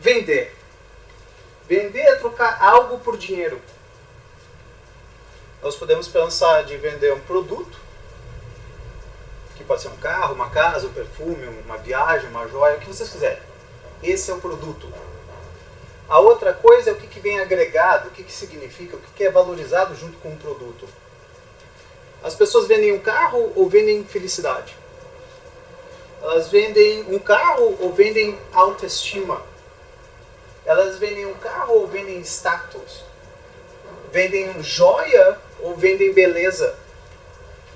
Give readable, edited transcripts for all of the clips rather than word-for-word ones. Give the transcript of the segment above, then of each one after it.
Vender. Vender é trocar algo por dinheiro. Nós podemos pensar de vender um produto, que pode ser um carro, uma casa, um perfume, uma viagem, uma joia, o que vocês quiserem. Esse é o produto. A outra coisa é o que vem agregado, o que significa, o que é valorizado junto com o produto. As pessoas vendem um carro ou vendem felicidade? Elas vendem um carro ou vendem autoestima? Elas vendem um carro ou vendem status? Vendem joia ou vendem beleza?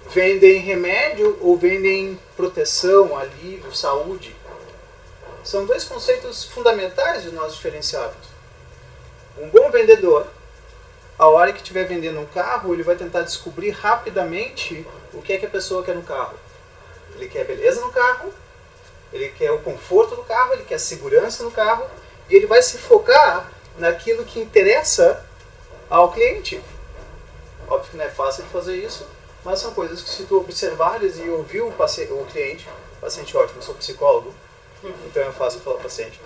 Vendem remédio ou vendem proteção, alívio, saúde? São dois conceitos fundamentais dos nossos diferenciados. Um bom vendedor, a hora que estiver vendendo um carro, ele vai tentar descobrir rapidamente o que é que a pessoa quer no carro. Ele quer beleza no carro, ele quer o conforto no carro, ele quer a segurança no carro, e ele vai se focar naquilo que interessa ao cliente. Óbvio que não é fácil de fazer isso, mas são coisas que se tu observares e ouvir o cliente, paciente ótimo, eu sou psicólogo, então é fácil falar paciente.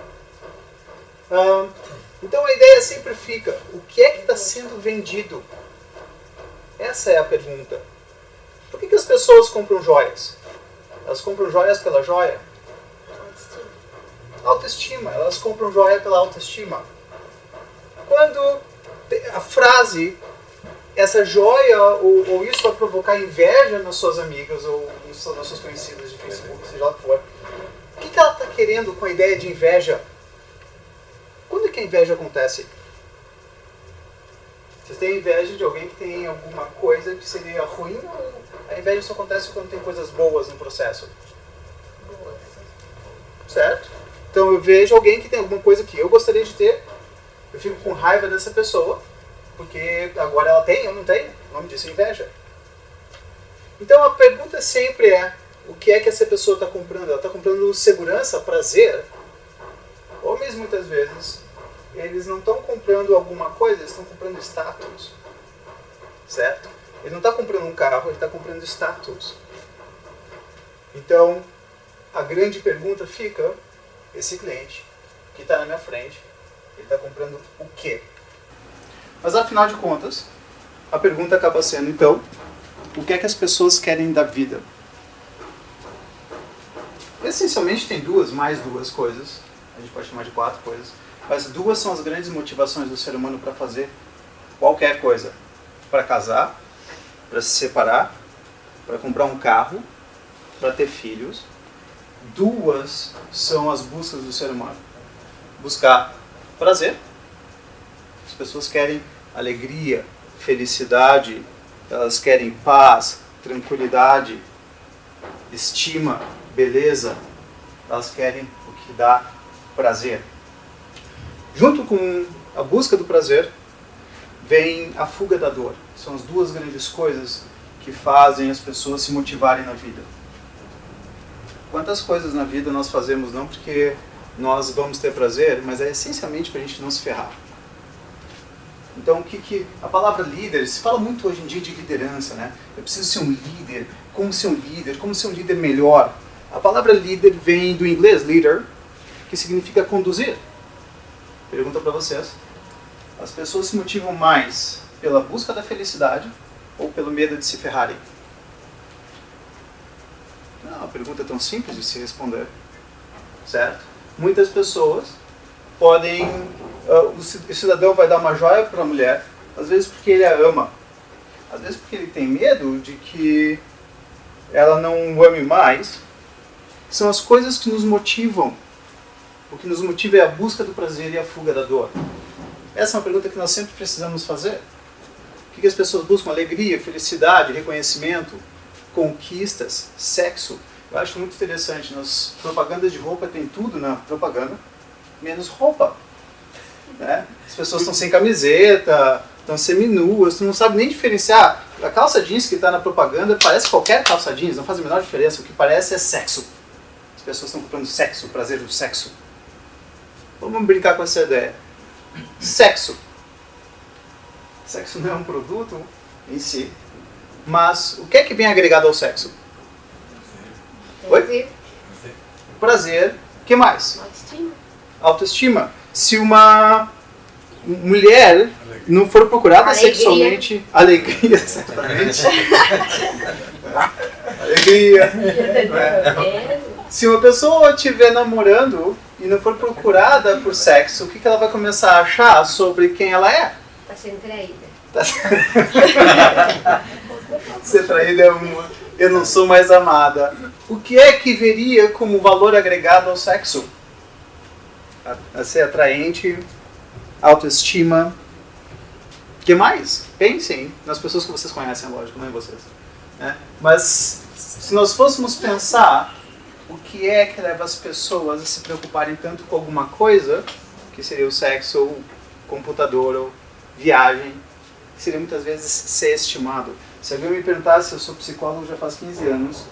Então a ideia sempre fica, o que é que está sendo vendido? Essa é a pergunta. Por que as pessoas compram joias? Elas compram joias pela joia? Autoestima. Elas compram joia pela autoestima. Quando a frase, essa joia ou isso vai provocar inveja nas suas amigas ou nas suas conhecidas de Facebook, seja lá o que for, o que ela está querendo com a ideia de inveja? Quando é que a inveja acontece? Vocês têm inveja de alguém que tem alguma coisa que seria ruim ou a inveja só acontece quando tem coisas boas no processo? Certo? Então eu vejo alguém que tem alguma coisa que eu gostaria de ter, eu fico com raiva dessa pessoa, porque agora ela tem, eu não tenho. O nome disso é inveja. Então a pergunta sempre é, o que é que essa pessoa está comprando? Ela está comprando segurança, prazer? Ou mesmo muitas vezes, eles não estão comprando alguma coisa, eles estão comprando status. Certo? Ele não está comprando um carro, ele está comprando status. Então, a grande pergunta fica, esse cliente que está na minha frente, ele está comprando o quê? Mas afinal de contas, a pergunta acaba sendo, então, o que é que as pessoas querem da vida? Essencialmente tem mais duas coisas, a gente pode chamar de 4 coisas, mas 2 são as grandes motivações do ser humano para fazer qualquer coisa. Para casar, para se separar, para comprar um carro, para ter filhos. 2 são as buscas do ser humano. Buscar prazer. As pessoas querem alegria, felicidade, elas querem paz, tranquilidade, estima, beleza. Elas querem o que dá prazer. Junto com a busca do prazer, vem a fuga da dor. São as 2 grandes coisas que fazem as pessoas se motivarem na vida. Quantas coisas na vida nós fazemos não porque nós vamos ter prazer, mas é essencialmente para a gente não se ferrar. Então, a palavra líder, se fala muito hoje em dia de liderança, né? Eu preciso ser um líder, como ser um líder melhor. A palavra líder vem do inglês leader, que significa conduzir. Pergunta para vocês. As pessoas se motivam mais pela busca da felicidade ou pelo medo de se ferrarem? Não, uma pergunta tão simples de se responder. Certo? Muitas pessoas podem... o cidadão vai dar uma joia para a mulher, às vezes porque ele a ama. Às vezes porque ele tem medo de que ela não o ame mais. São as coisas que nos motivam. O que nos motiva é a busca do prazer e a fuga da dor. Essa é uma pergunta que nós sempre precisamos fazer. O que as pessoas buscam? Alegria, felicidade, reconhecimento, conquistas, sexo. Eu acho muito interessante. Nas propagandas de roupa tem tudo na propaganda, menos roupa. Né? As pessoas estão sem camiseta, estão seminuas, tu não sabe nem diferenciar. A calça jeans que está na propaganda parece qualquer calça jeans, não faz a menor diferença. O que parece é sexo. As pessoas estão comprando sexo, o prazer do sexo. Vamos brincar com essa ideia. Sexo. Sexo não é um produto em si, mas o que é que vem agregado ao sexo? Oi? Prazer. O que mais? Autoestima. Autoestima. Se uma mulher não for procurada sexualmente... Alegria, certamente. Alegria. Se uma pessoa estiver namorando e não for procurada por sexo, o que ela vai começar a achar sobre quem ela é? Está sendo traída. Ser traída é uma... Eu não sou mais amada. O que é que veria como valor agregado ao sexo? A ser atraente, autoestima. O que mais? Pensem nas pessoas que vocês conhecem, lógico, não em vocês. Né? Mas se nós fôssemos pensar o que é que leva as pessoas a se preocuparem tanto com alguma coisa, que seria o sexo, ou computador, ou viagem, que seria muitas vezes ser estimado. Se alguém me perguntasse, eu sou psicólogo já faz 15 anos,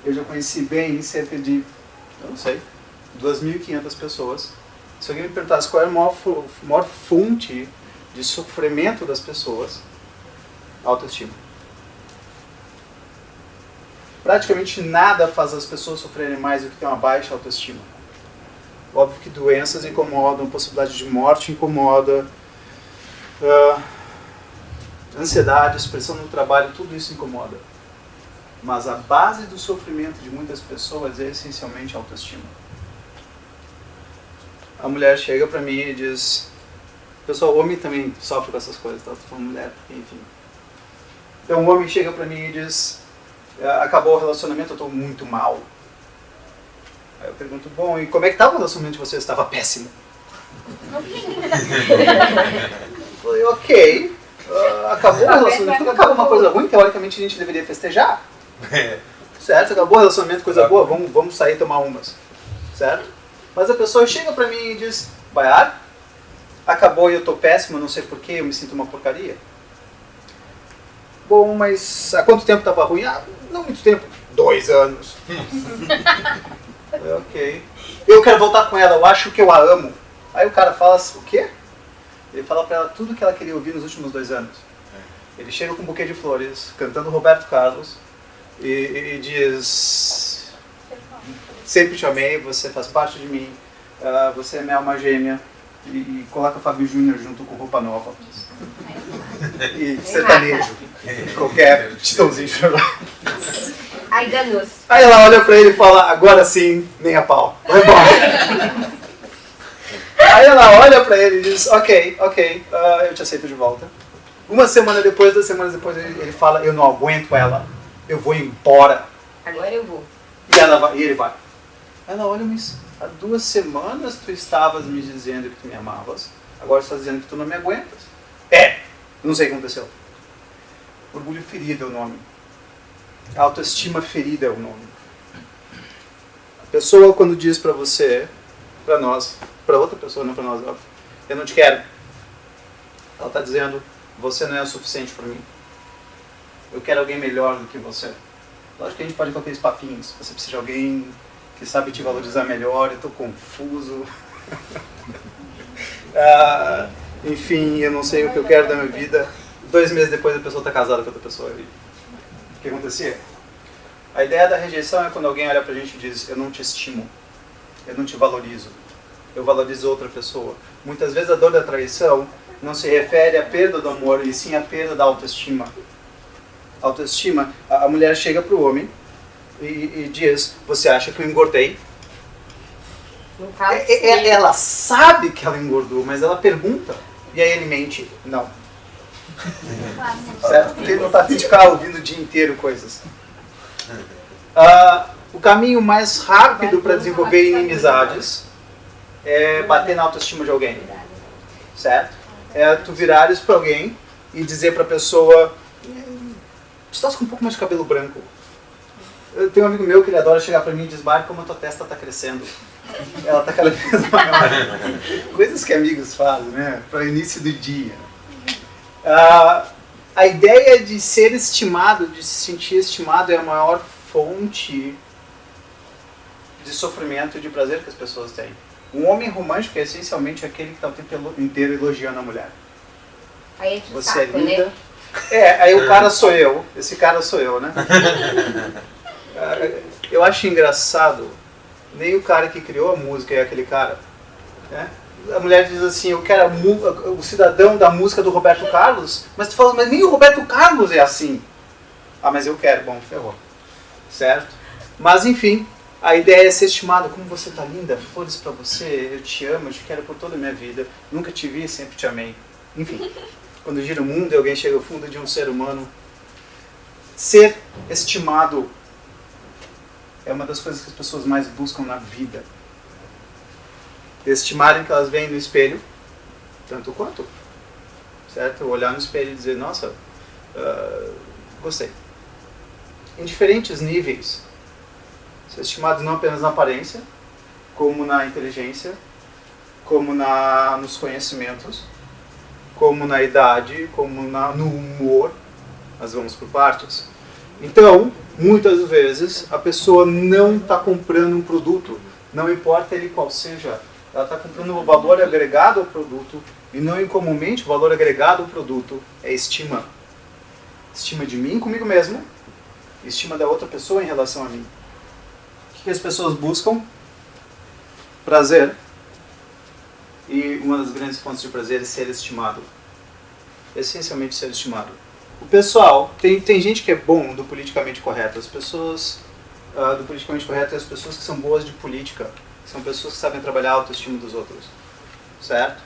eu já conheci bem cerca de, eu não sei, 2.500 pessoas. Se alguém me perguntasse qual é a maior fonte de sofrimento das pessoas, autoestima. Praticamente nada faz as pessoas sofrerem mais do que ter uma baixa autoestima. Óbvio que doenças incomodam, possibilidade de morte incomoda, ansiedade, expressão no trabalho, tudo isso incomoda. Mas a base do sofrimento de muitas pessoas é essencialmente a autoestima. A mulher chega pra mim e diz... Pessoal, o homem também sofre com essas coisas, tá? Tô falando mulher, enfim. Então o homem chega pra mim e diz... Acabou o relacionamento, eu tô muito mal. Aí eu pergunto, bom, e como é que estava o relacionamento de vocês? Estava péssimo. Eu falei, ok. Acabou o relacionamento. Quando acaba uma coisa ruim, teoricamente a gente deveria festejar. Certo? Acabou o relacionamento, coisa boa, vamos sair e tomar umas. Certo? Mas a pessoa chega pra mim e diz, Bayar, acabou e eu tô péssimo, não sei porquê, eu me sinto uma porcaria. Bom, mas há quanto tempo estava ruim? Não muito tempo. 2 anos. Ok. Eu quero voltar com ela, eu acho que eu a amo. Aí o cara fala, o quê? Ele fala pra ela tudo que ela queria ouvir nos últimos 2 anos. Ele chega com um buquê de flores, cantando Roberto Carlos, e diz, sempre te amei, você faz parte de mim, você é minha alma gêmea, e coloca Fábio Júnior junto com Roupa Nova. E sertanejo, qualquer titãozinho chorar. Ai, danos. Aí ela olha pra ele e fala, agora sim, nem a pau, vai embora. Aí ela olha pra ele e diz, ok, eu te aceito de volta. 1 semana depois, 2 semanas depois, ele fala, eu não aguento ela, eu vou embora. Agora eu vou. E ele vai. Ela olha, mas há 2 semanas tu estavas me dizendo que tu me amavas, agora tu está dizendo que tu não me aguentas. Não sei o que aconteceu. Orgulho ferido é o nome. Autoestima ferida é o nome. A pessoa quando diz pra você, pra nós, pra outra pessoa, não pra nós, óbvio, eu não te quero. Ela está dizendo, você não é o suficiente pra mim. Eu quero alguém melhor do que você. Lógico que a gente pode colocar aqueles papinhos. Você precisa de alguém que sabe te valorizar melhor, eu estou confuso. Enfim, eu não sei o que eu quero da minha vida. 2 meses depois a pessoa está casada com outra pessoa. E o que acontecia? A ideia da rejeição é quando alguém olha pra gente e diz, eu não te estimo, eu não te valorizo, eu valorizo outra pessoa. Muitas vezes a dor da traição não se refere à perda do amor, e sim à perda da autoestima. Autoestima, a mulher chega pro homem e diz, você acha que eu engordei? Ela sabe que ela engordou, mas ela pergunta. E aí ele mente, não. Certo? Porque ele não está afim de ficar ouvindo o dia inteiro coisas. O caminho mais rápido para desenvolver inimizades é bater na autoestima de alguém. Certo? É tu virares para alguém e dizer para a pessoa, tu estás com um pouco mais de cabelo branco. Eu tenho um amigo meu que ele adora chegar para mim e diz, Mário, como a tua testa está crescendo. Ela está cada vez maior. Coisas que amigos fazem, né? Para o início do dia. A ideia de ser estimado, de se sentir estimado, é a maior fonte de sofrimento e de prazer que as pessoas têm. Um homem romântico é essencialmente aquele que está o tempo inteiro elogiando a mulher. Aí você saco, é linda. Né? Aí o cara sou eu. Esse cara sou eu, né? Eu acho engraçado, nem o cara que criou a música é aquele cara. Né? a mulher diz assim, eu quero o cidadão da música do Roberto Carlos, mas tu fala, mas nem o Roberto Carlos é assim. Ah, mas eu quero. Bom, ferrou. Certo? Mas enfim, a ideia é ser estimado. Como você tá linda, flores pra você, eu te amo, eu te quero por toda a minha vida. Nunca te vi, sempre te amei. Enfim, quando gira o mundo e alguém chega ao fundo de um ser humano, ser estimado é uma das coisas que as pessoas mais buscam na vida. Estimarem que elas veem no espelho, tanto quanto. Certo? Olhar no espelho e dizer, nossa, gostei. Em diferentes níveis. Ser estimado não apenas na aparência, como na inteligência, como nos conhecimentos, como na idade, como no humor. Nós vamos por partes. Então, muitas vezes, a pessoa não está comprando um produto, não importa ele qual seja, ela está comprando o valor agregado ao produto, e não incomumente o valor agregado ao produto é estima. Estima de mim comigo mesmo, estima da outra pessoa em relação a mim. O que as pessoas buscam? Prazer. E uma das grandes fontes de prazer é ser estimado. Essencialmente ser estimado. O pessoal, tem gente que é bom do politicamente correto. As pessoas do politicamente correto são as pessoas que são boas de política. São pessoas que sabem trabalhar a autoestima dos outros. Certo?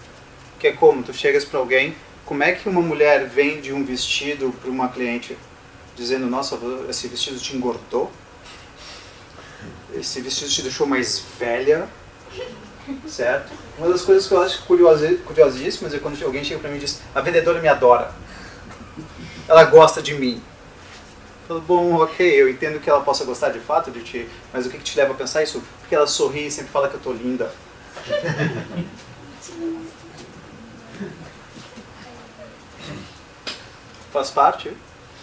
Que é como? Tu chegas para alguém, como é que uma mulher vende um vestido para uma cliente dizendo, nossa, esse vestido te engordou? Esse vestido te deixou mais velha? Certo? Uma das coisas que eu acho curiosíssimas é quando alguém chega para mim e diz, a vendedora me adora. Ela gosta de mim. Eu falo, bom, ok, eu entendo que ela possa gostar de fato de ti, mas o que te leva a pensar isso? Porque ela sorri e sempre fala que eu tô linda. Faz parte,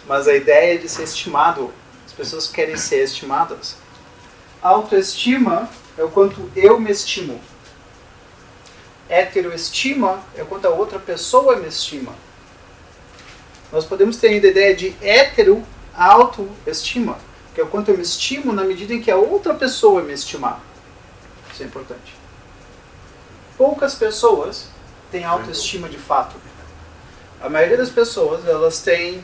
mas a ideia é de ser estimado. As pessoas querem ser estimadas. Autoestima é o quanto eu me estimo. Heteroestima é o quanto a outra pessoa me estima. Nós podemos ter ainda a ideia de autoestima, que é o quanto eu me estimo na medida em que a outra pessoa me estimar. Isso é importante. Poucas pessoas têm autoestima de fato. A maioria das pessoas, elas têm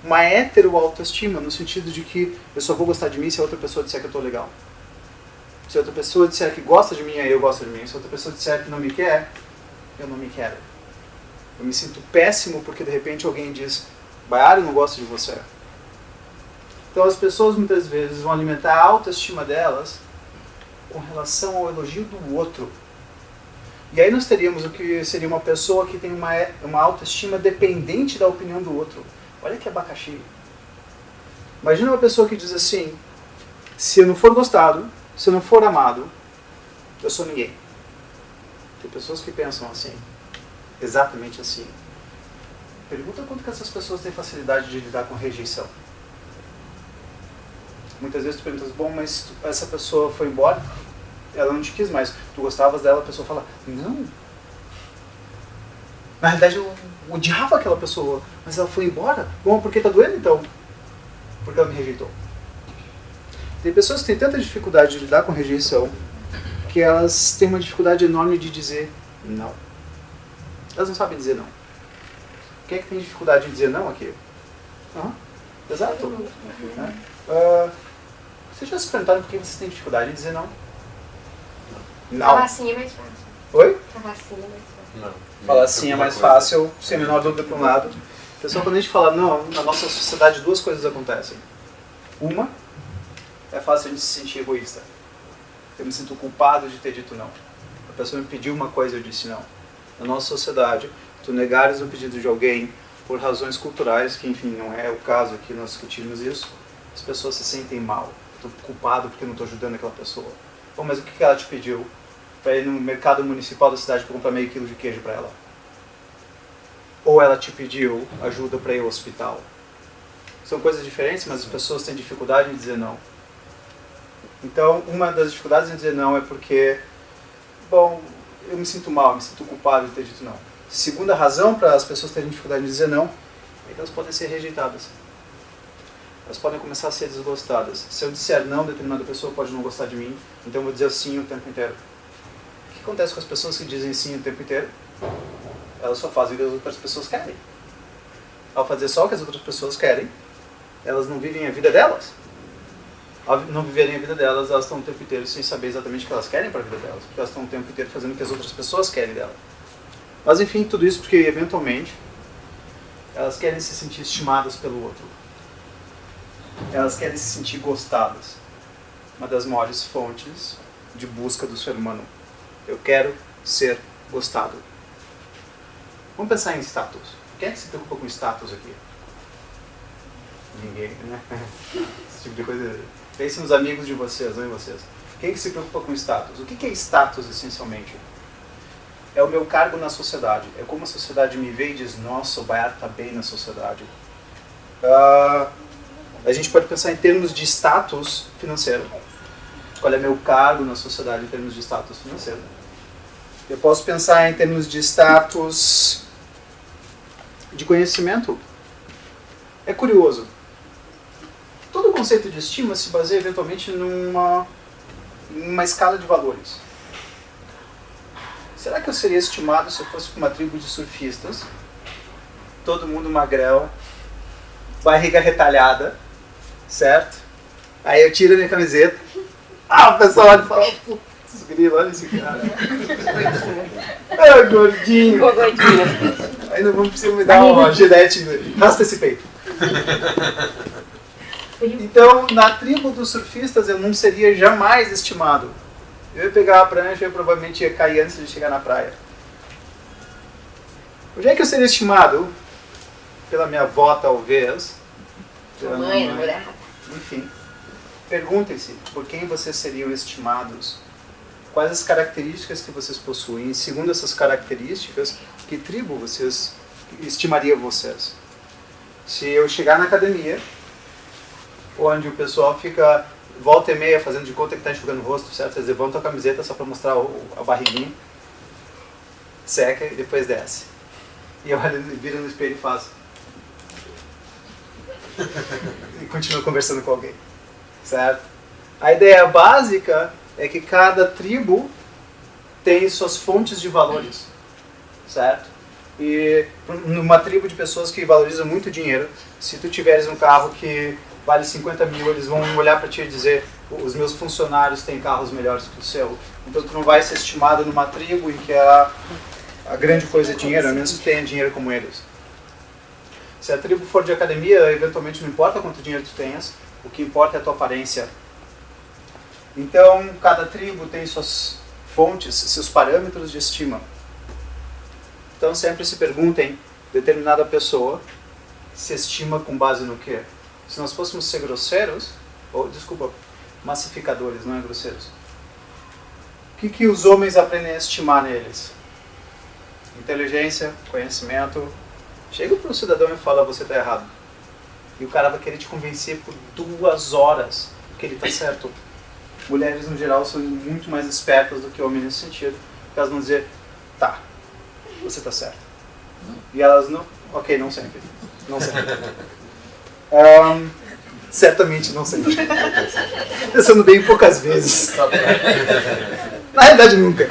uma hetero-autoestima, no sentido de que eu só vou gostar de mim se a outra pessoa disser que eu estou legal. Se a outra pessoa disser que gosta de mim, aí eu gosto de mim. Se a outra pessoa disser que não me quer, eu não me quero. Eu me sinto péssimo porque de repente alguém diz, Baiara, eu não gosto de você. Então as pessoas muitas vezes vão alimentar a autoestima delas com relação ao elogio do outro. E aí nós teríamos o que seria uma pessoa que tem uma autoestima dependente da opinião do outro. Olha que abacaxi. Imagina uma pessoa que diz assim, se eu não for gostado, se eu não for amado, eu sou ninguém. Tem pessoas que pensam assim, exatamente assim. Pergunta quanto que essas pessoas têm facilidade de lidar com rejeição. Muitas vezes tu perguntas, bom, mas essa pessoa foi embora, ela não te quis mais, tu gostavas dela, a pessoa fala, não. Na realidade eu odiava aquela pessoa, mas ela foi embora. Bom, por que tá doendo então? Porque ela me rejeitou. Tem pessoas que têm tanta dificuldade de lidar com rejeição que elas têm uma dificuldade enorme de dizer não. Elas não sabem dizer não. Quem é que tem dificuldade de dizer não aqui? Exato. Vocês já se perguntaram por que vocês têm dificuldade de dizer não? Não. Falar assim é mais fácil. Oi? Falar assim é mais fácil. Não. Falar assim é mais fácil, sem a menor dúvida para um lado. Pessoal, quando a gente fala não, na nossa sociedade duas coisas acontecem. Uma, é fácil a gente se sentir egoísta. Eu me sinto culpado de ter dito não. A pessoa me pediu uma coisa e eu disse não. Na nossa sociedade, tu negares o pedido de alguém por razões culturais, que enfim não é o caso aqui, nós discutimos isso, as pessoas se sentem mal. Estou culpado porque não estou ajudando aquela pessoa. Bom, mas o que ela te pediu? Para ir no mercado municipal da cidade para comprar meio quilo de queijo para ela? Ou ela te pediu ajuda para ir ao hospital? São coisas diferentes, mas as pessoas têm dificuldade em dizer não. Então, uma das dificuldades em dizer não é porque, bom, eu me sinto mal, me sinto culpado de ter dito não. Segunda razão para as pessoas terem dificuldade em dizer não é que elas podem ser rejeitadas. Elas podem começar a ser desgostadas. Se eu disser não, determinada pessoa pode não gostar de mim, então eu vou dizer sim o tempo inteiro. que acontece com as pessoas que dizem sim o tempo inteiro? Elas só fazem o que as outras pessoas querem. Ao fazer só o que as outras pessoas querem, elas não vivem a vida delas. Ao não viverem a vida delas, elas estão o tempo inteiro sem saber exatamente o que elas querem para a vida delas, porque elas estão o tempo inteiro fazendo o que as outras pessoas querem dela. Mas enfim, tudo isso porque eventualmente elas querem se sentir estimadas pelo outro. Elas querem se sentir gostadas. Uma das maiores fontes de busca do ser humano. Eu quero ser gostado. Vamos pensar em status. Quem é que se preocupa com status aqui? Ninguém, né? Esse tipo de coisa. Pense nos amigos de vocês, não em vocês. Quem é que se preocupa com status? O que é status, essencialmente? É o meu cargo na sociedade. É como a sociedade me vê e diz, nossa, o Baiar está bem na sociedade. A gente pode pensar em termos de status financeiro. Qual é meu cargo na sociedade em termos de status financeiro? Eu posso pensar em termos de status de conhecimento. É curioso. Todo o conceito de estima se baseia eventualmente numa escala de valores. Será que eu seria estimado se eu fosse com uma tribo de surfistas? Todo mundo magrelo, barriga retalhada, certo? Aí eu tiro a minha camiseta. O pessoal olha e fala, putz, grilo, olha esse cara. Gordinho. Ficou gordinho. Aí não precisa me dar uma gilete, raspa esse peito. Então, na tribo dos surfistas, eu não seria jamais estimado. Eu ia pegar a prancha e eu provavelmente ia cair antes de chegar na praia. Onde é que eu seria estimado? Pela minha avó, talvez. Pela Mãe, namorada. Enfim. Perguntem-se por quem vocês seriam estimados. Quais as características que vocês possuem. E segundo essas características, que tribo vocês estimaria vocês? Se eu chegar na academia, onde o pessoal fica volta e meia fazendo de conta que está enxugando o rosto, certo? Eles levantam a camiseta só para mostrar a barriguinha, seca e depois desce. E olha, vira no espelho e faz. E continua conversando com alguém, certo? A ideia básica é que cada tribo tem suas fontes de valores, certo? E numa tribo de pessoas que valorizam muito dinheiro, se tu tiveres um carro que vale 50 mil, eles vão olhar para ti e dizer, os meus funcionários têm carros melhores que o seu. Então tu não vai ser estimado numa tribo em que a grande coisa é dinheiro, a menos que tenha dinheiro como eles. Se a tribo for de academia, eventualmente não importa quanto dinheiro tu tenhas, o que importa é a tua aparência. Então cada tribo tem suas fontes, seus parâmetros de estima. Então sempre se perguntem, determinada pessoa se estima com base no quê? Se nós fôssemos ser grosseiros, massificadores, não é grosseiros. O que os homens aprendem a estimar neles? Inteligência, conhecimento. Chega para o cidadão e fala, você está errado. E o cara vai querer te convencer por 2 horas que ele está certo. Mulheres, no geral, são muito mais espertas do que homens nesse sentido. Porque elas vão dizer, tá, você está certo. E elas não... Ok, não sempre. Não sempre. Certamente não sempre. Pensando bem poucas vezes. Na realidade, nunca.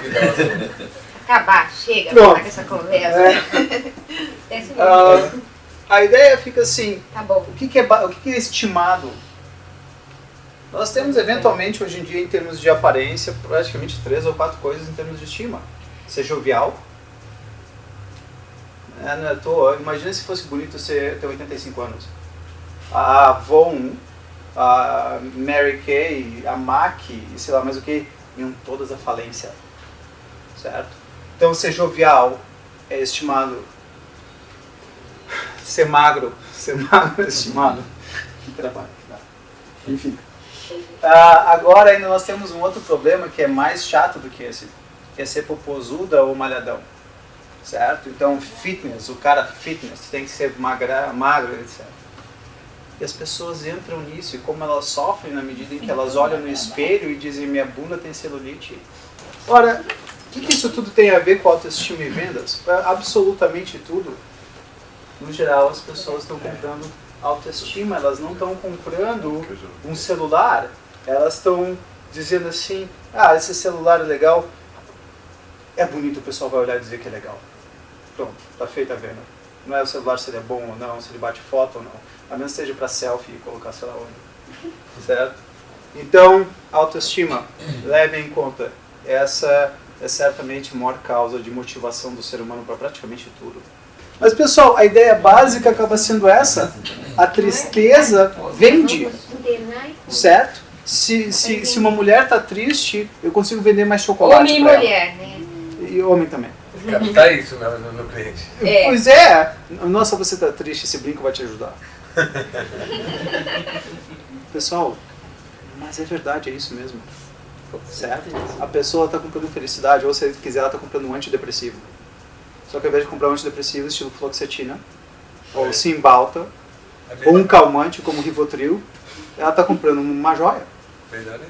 Acabar, chega, Pronto. acabar com essa conversa. Desce mesmo. A ideia fica assim, Tá bom. o que é estimado? Nós temos eventualmente hoje em dia, em termos de aparência, praticamente 3 ou 4 coisas em termos de estima. Ser jovial. Não é à toa. Imagina se fosse bonito ter 85 anos. A Avon, a Mary Kay, a MAC e sei lá mais o que, iam todas à falência. Certo? Então ser jovial é estimado. Ser magro é estimado. Que trabalho que dá. Enfim. Agora ainda nós temos um outro problema que é mais chato do que esse. Que é ser popozuda ou malhadão. Certo? Então fitness, o cara fitness tem que ser magro, etc. E as pessoas entram nisso, e como elas sofrem na medida em que elas olham no espelho e dizem, minha bunda tem celulite. Ora, o que isso tudo tem a ver com autoestima e vendas? Absolutamente tudo. No geral, as pessoas estão comprando autoestima, elas não estão comprando um celular. Elas estão dizendo assim, esse celular é legal. é bonito, o pessoal vai olhar e dizer que é legal. Pronto, tá feita a venda. Não é o celular se ele é bom ou não, se ele bate foto ou não. A menos seja para selfie e colocar sei lá onde. Certo? Então, autoestima, leve em conta. Essa é certamente a maior causa de motivação do ser humano para praticamente tudo. Mas pessoal, a ideia básica acaba sendo essa. A tristeza vende. Certo? Se uma mulher está triste, eu consigo vender mais chocolate. Homem e mulher, né? E homem também. Captar isso no cliente. É. Pois é! Nossa, você está triste, esse brinco vai te ajudar. Pessoal, mas é verdade, é isso mesmo. Certo? A pessoa está comprando felicidade, ou se quiser, ela está comprando um antidepressivo. Só que ao invés de comprar um antidepressivo estilo fluoxetina, ou Cymbalta, ou um calmante como Rivotril, ela está comprando uma joia. Melhor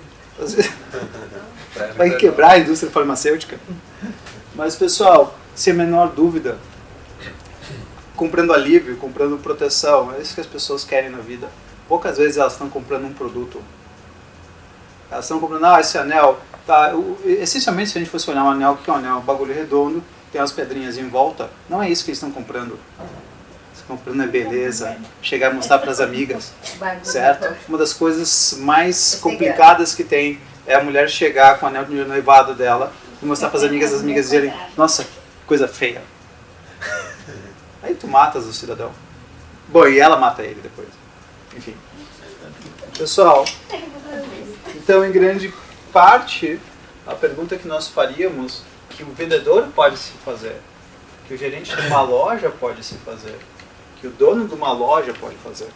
Vai quebrar a indústria farmacêutica. Mas pessoal, sem a menor dúvida, comprando alívio, comprando proteção, é isso que as pessoas querem na vida. Poucas vezes elas estão comprando um produto. Elas estão comprando, esse anel, tá, essencialmente se a gente fosse olhar um anel, o que é um anel? Um bagulho redondo, tem umas pedrinhas em volta, não é isso que eles estão comprando. Estão comprando é beleza, chegar a mostrar para as amigas, certo? Uma das coisas mais complicadas que tem é a mulher chegar com o anel de noivado dela e mostrar para as amigas dizerem, nossa, coisa feia. Aí tu matas o cidadão. Bom, e ela mata ele depois. Enfim. Pessoal, então em grande parte, a pergunta que nós faríamos, que o vendedor pode se fazer, que o gerente de uma loja pode se fazer, que o dono de uma loja pode fazer,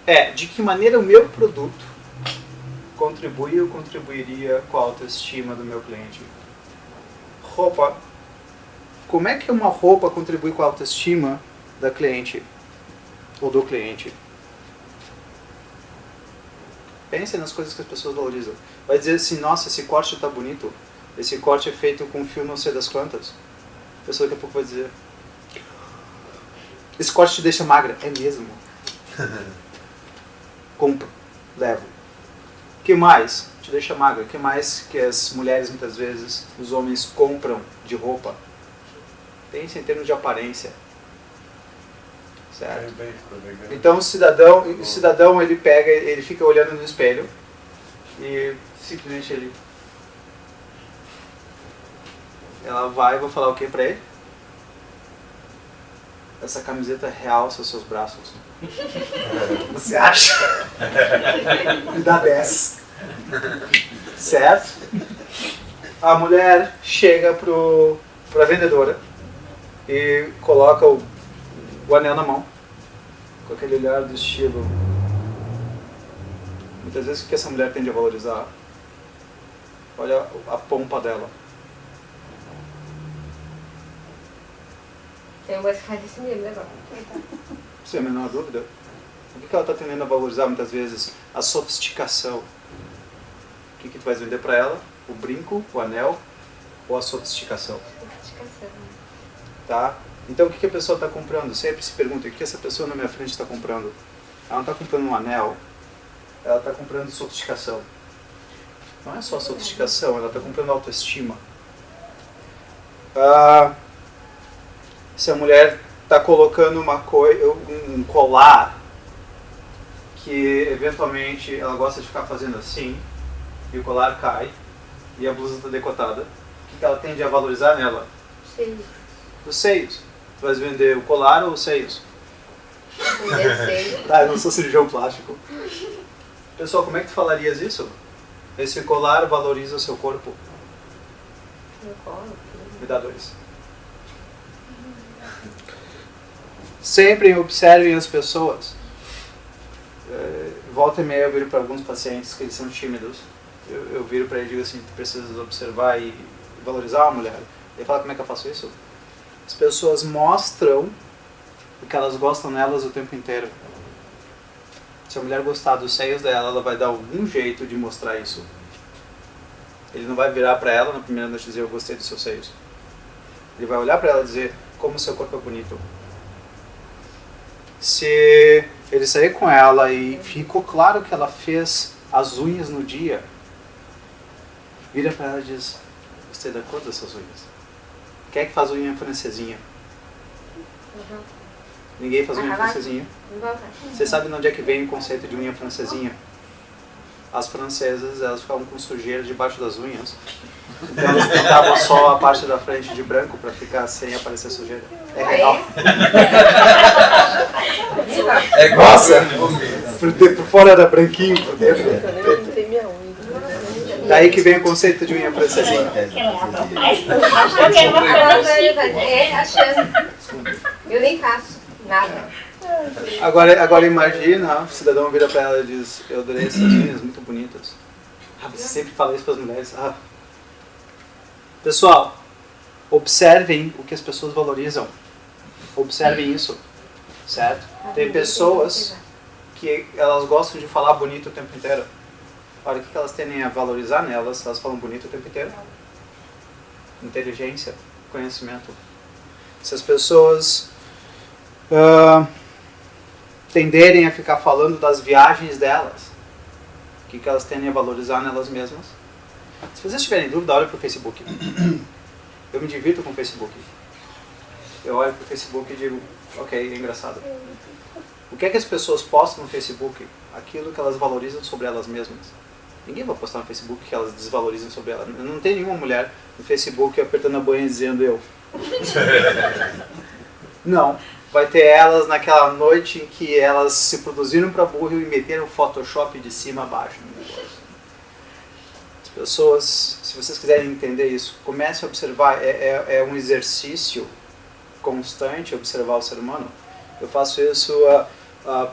é de que maneira o meu produto contribui ou contribuiria com a autoestima do meu cliente. Roupa. Como é que uma roupa contribui com a autoestima da cliente ou do cliente? Pensem nas coisas que as pessoas valorizam. Vai dizer assim, nossa, esse corte está bonito, esse corte é feito com fio não sei das quantas. A pessoa daqui a pouco vai dizer, esse corte te deixa magra. É mesmo. Compro, levo. O que mais te deixa magra? O que mais que as mulheres muitas vezes, os homens compram de roupa? Pense em termos de aparência. Certo? Então o cidadão ele pega, ele fica olhando no espelho e simplesmente ela vai, vou falar o que pra ele? Essa camiseta realça os seus braços. Você acha? Me dá 10. Certo? A mulher chega pra vendedora e coloca o anel na mão, com aquele olhar do estilo. Muitas vezes o que essa mulher tende a valorizar? Olha a pompa dela. Tem umas que faz isso mesmo, né? Sem a menor dúvida. O que ela está tendendo a valorizar muitas vezes? A sofisticação. O que tu vais vender para ela? O brinco, o anel ou a sofisticação? Sofisticação. Tá? Então o que a pessoa está comprando? Sempre se pergunta, o que essa pessoa na minha frente está comprando? Ela não está comprando um anel, ela está comprando sofisticação. Não é só sofisticação, ela está comprando autoestima. Se a mulher está colocando um colar que eventualmente ela gosta de ficar fazendo assim, e o colar cai, e a blusa está decotada, o que ela tende a valorizar nela? Seios. Os seios. Tu vais vender o colar ou os seios? Vender seio. Tá, eu não sou cirurgião plástico. Pessoal, como é que tu falarias isso? Esse colar valoriza o seu corpo. No colo. Me dá 2. Sempre observem as pessoas. Volta e meia eu viro para alguns pacientes que eles são tímidos. Eu viro para ele e digo assim, tu precisas observar e valorizar uma mulher. Ele fala, como é que eu faço isso? As pessoas mostram o que elas gostam nelas o tempo inteiro. Se a mulher gostar dos seios dela, ela vai dar algum jeito de mostrar isso. Ele não vai virar para ela na primeira noite e dizer, eu gostei dos seus seios. Ele vai olhar para ela e dizer, como o seu corpo é bonito. Se ele sair com ela e ficou claro que ela fez as unhas no dia, vira para ela e diz, gostei da cor dessas unhas. Quem é que faz unha francesinha? Ninguém faz unha francesinha. Você sabe de onde é que vem o conceito de unha francesinha? As francesas, elas ficavam com sujeira debaixo das unhas. Então elas pintavam só a parte da frente de branco para ficar sem aparecer sujeira. É real. Nossa! Por fora era branquinho, por dentro. Daí que vem o conceito de unha francesinha. Eu nem faço nada. Agora imagina, o cidadão vira pra ela e diz: eu adorei essas unhas, muito bonitas. Você sempre fala isso para as mulheres. Pessoal, observem o que as pessoas valorizam. Observem isso, certo? Tem pessoas que elas gostam de falar bonito o tempo inteiro. Olha, o que elas tendem a valorizar nelas? Elas falam bonito o tempo inteiro. Inteligência, conhecimento. Se as pessoas tenderem a ficar falando das viagens delas, o que elas tendem a valorizar nelas mesmas? Se vocês tiverem dúvida, olhem para o Facebook. Eu me divirto com o Facebook. Eu olho para o Facebook e digo, ok, é engraçado. O que é que as pessoas postam no Facebook? Aquilo que elas valorizam sobre elas mesmas. Ninguém vai postar no Facebook que elas desvalorizam sobre elas. Não tem nenhuma mulher no Facebook apertando a boinha dizendo eu. Não. Vai ter elas naquela noite em que elas se produziram para burro e meteram o Photoshop de cima a baixo no negócio. As pessoas, se vocês quiserem entender isso, comece a observar. É um exercício constante observar o ser humano. Eu faço isso há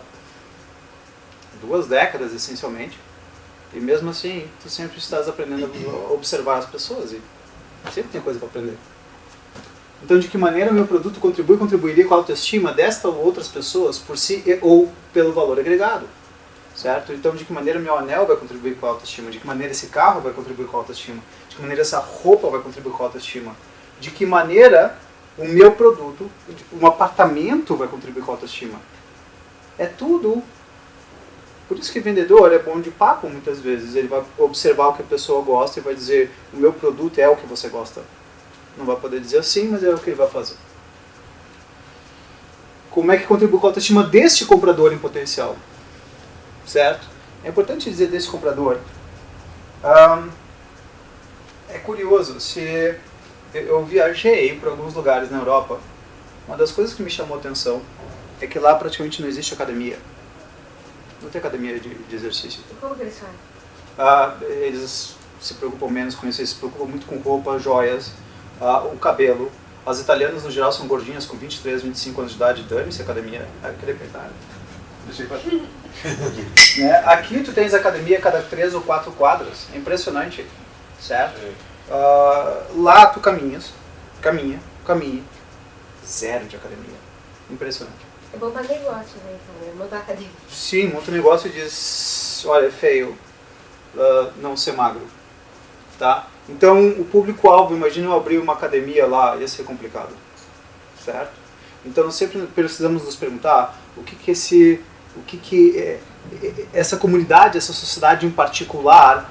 2 décadas, essencialmente. E mesmo assim, tu sempre estás aprendendo a observar as pessoas e sempre tem coisa para aprender. Então, de que maneira o meu produto contribuiria com a autoestima desta ou outras pessoas por si ou pelo valor agregado, certo? Então, de que maneira o meu anel vai contribuir com a autoestima? De que maneira esse carro vai contribuir com a autoestima? De que maneira essa roupa vai contribuir com a autoestima? De que maneira o meu produto, um apartamento vai contribuir com a autoestima? É tudo. Por isso que vendedor é bom de papo muitas vezes. Ele vai observar o que a pessoa gosta e vai dizer, o meu produto é o que você gosta. Não vai poder dizer assim, mas é o que ele vai fazer. Como é que contribui com a autoestima deste comprador em potencial? Certo? É importante dizer desse comprador. É curioso, se eu viajei para alguns lugares na Europa, uma das coisas que me chamou a atenção é que lá praticamente não existe academia. Não tem academia de exercício. E como que eles fazem? Eles se preocupam menos com isso, eles se preocupam muito com roupa, joias, o cabelo. As italianas, no geral, são gordinhas com 23, 25 anos de idade. Dane-se a academia. Né? Aqui tu tens academia a cada 3 ou 4 quadras. É impressionante, certo? Lá tu caminha. Zero de academia. Impressionante. É bom para negócio, né? Então, montar academia. Sim, monta um negócio e diz, olha, é feio não ser magro. Tá? Então, o público-alvo, imagina eu abrir uma academia lá, ia ser complicado, certo? Então, sempre precisamos nos perguntar o que essa comunidade, essa sociedade em particular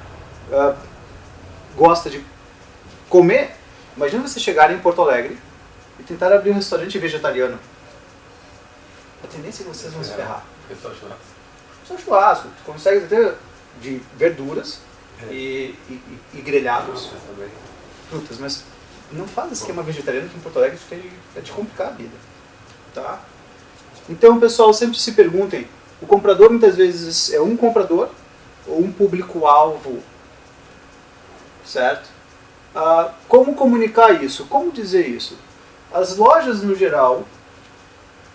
gosta de comer. Imagina você chegar em Porto Alegre e tentar abrir um restaurante vegetariano. A tendência é que vocês vão se ferrar. Só churrasco. Tu consegue ter de verduras e grelhados, frutas, mas não faz esquema vegetariano que em Porto Alegre é de complicar a vida, tá? Então, pessoal, sempre se perguntem, o comprador muitas vezes é um comprador ou um público-alvo, certo? Como comunicar isso? Como dizer isso? As lojas, no geral,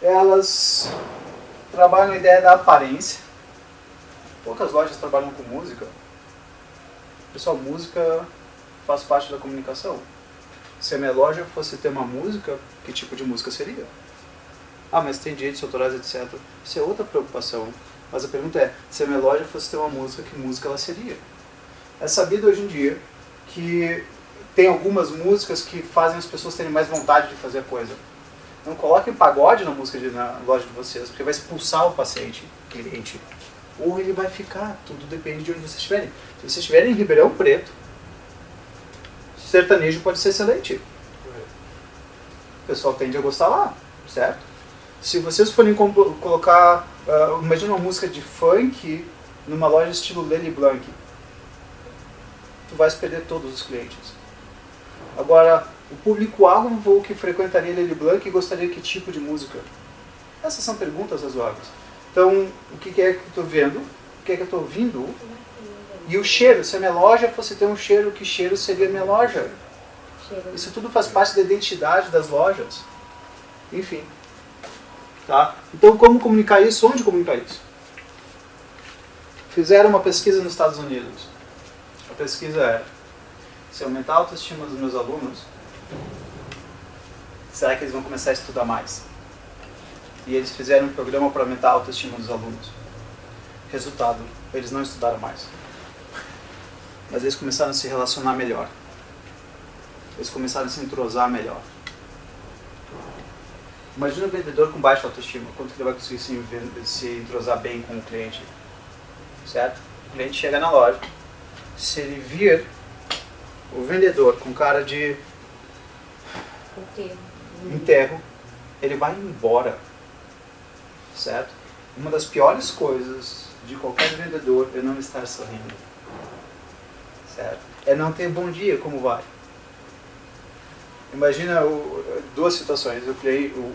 elas trabalham a ideia da aparência. Poucas lojas trabalham com música. Pessoal, música faz parte da comunicação. Se a minha loja fosse ter uma música, que tipo de música seria? Mas tem direitos autorais, etc. Isso é outra preocupação. Mas a pergunta é, se a minha loja fosse ter uma música, que música ela seria? É sabido hoje em dia que tem algumas músicas que fazem as pessoas terem mais vontade de fazer a coisa. Não coloquem pagode na música na loja de vocês, porque vai expulsar o cliente. Ou ele vai ficar, tudo depende de onde vocês estiverem. Se vocês estiverem em Ribeirão Preto, sertanejo pode ser excelente. O pessoal tende a gostar lá, certo? Se vocês forem colocar, imagina uma música de funk numa loja estilo Lely Blanc, tu vais perder todos os clientes. Agora, o público-alvo que frequentaria Lely Blanc gostaria de que tipo de música? Essas são perguntas razoáveis. Então, o que é que eu estou vendo? O que é que eu estou ouvindo? E o cheiro, se a minha loja fosse ter um cheiro, que cheiro seria a minha loja? Isso tudo faz parte da identidade das lojas. Enfim. Tá? Então, como comunicar isso? Onde comunicar isso? Fizeram uma pesquisa nos Estados Unidos. A pesquisa era: se aumentar a autoestima dos meus alunos, será que eles vão começar a estudar mais? E eles fizeram um programa para aumentar a autoestima dos alunos. Resultado, eles não estudaram mais. Mas eles começaram a se relacionar melhor. Eles começaram a se entrosar melhor. Imagina um vendedor com baixa autoestima. Quanto que ele vai conseguir se entrosar bem com o cliente? Certo? O cliente chega na loja. Se ele vir o vendedor com cara de enterro, ele vai embora. Certo? Uma das piores coisas de qualquer vendedor é não estar sorrindo. Certo? É não ter bom dia, como vai? Imagina duas situações. O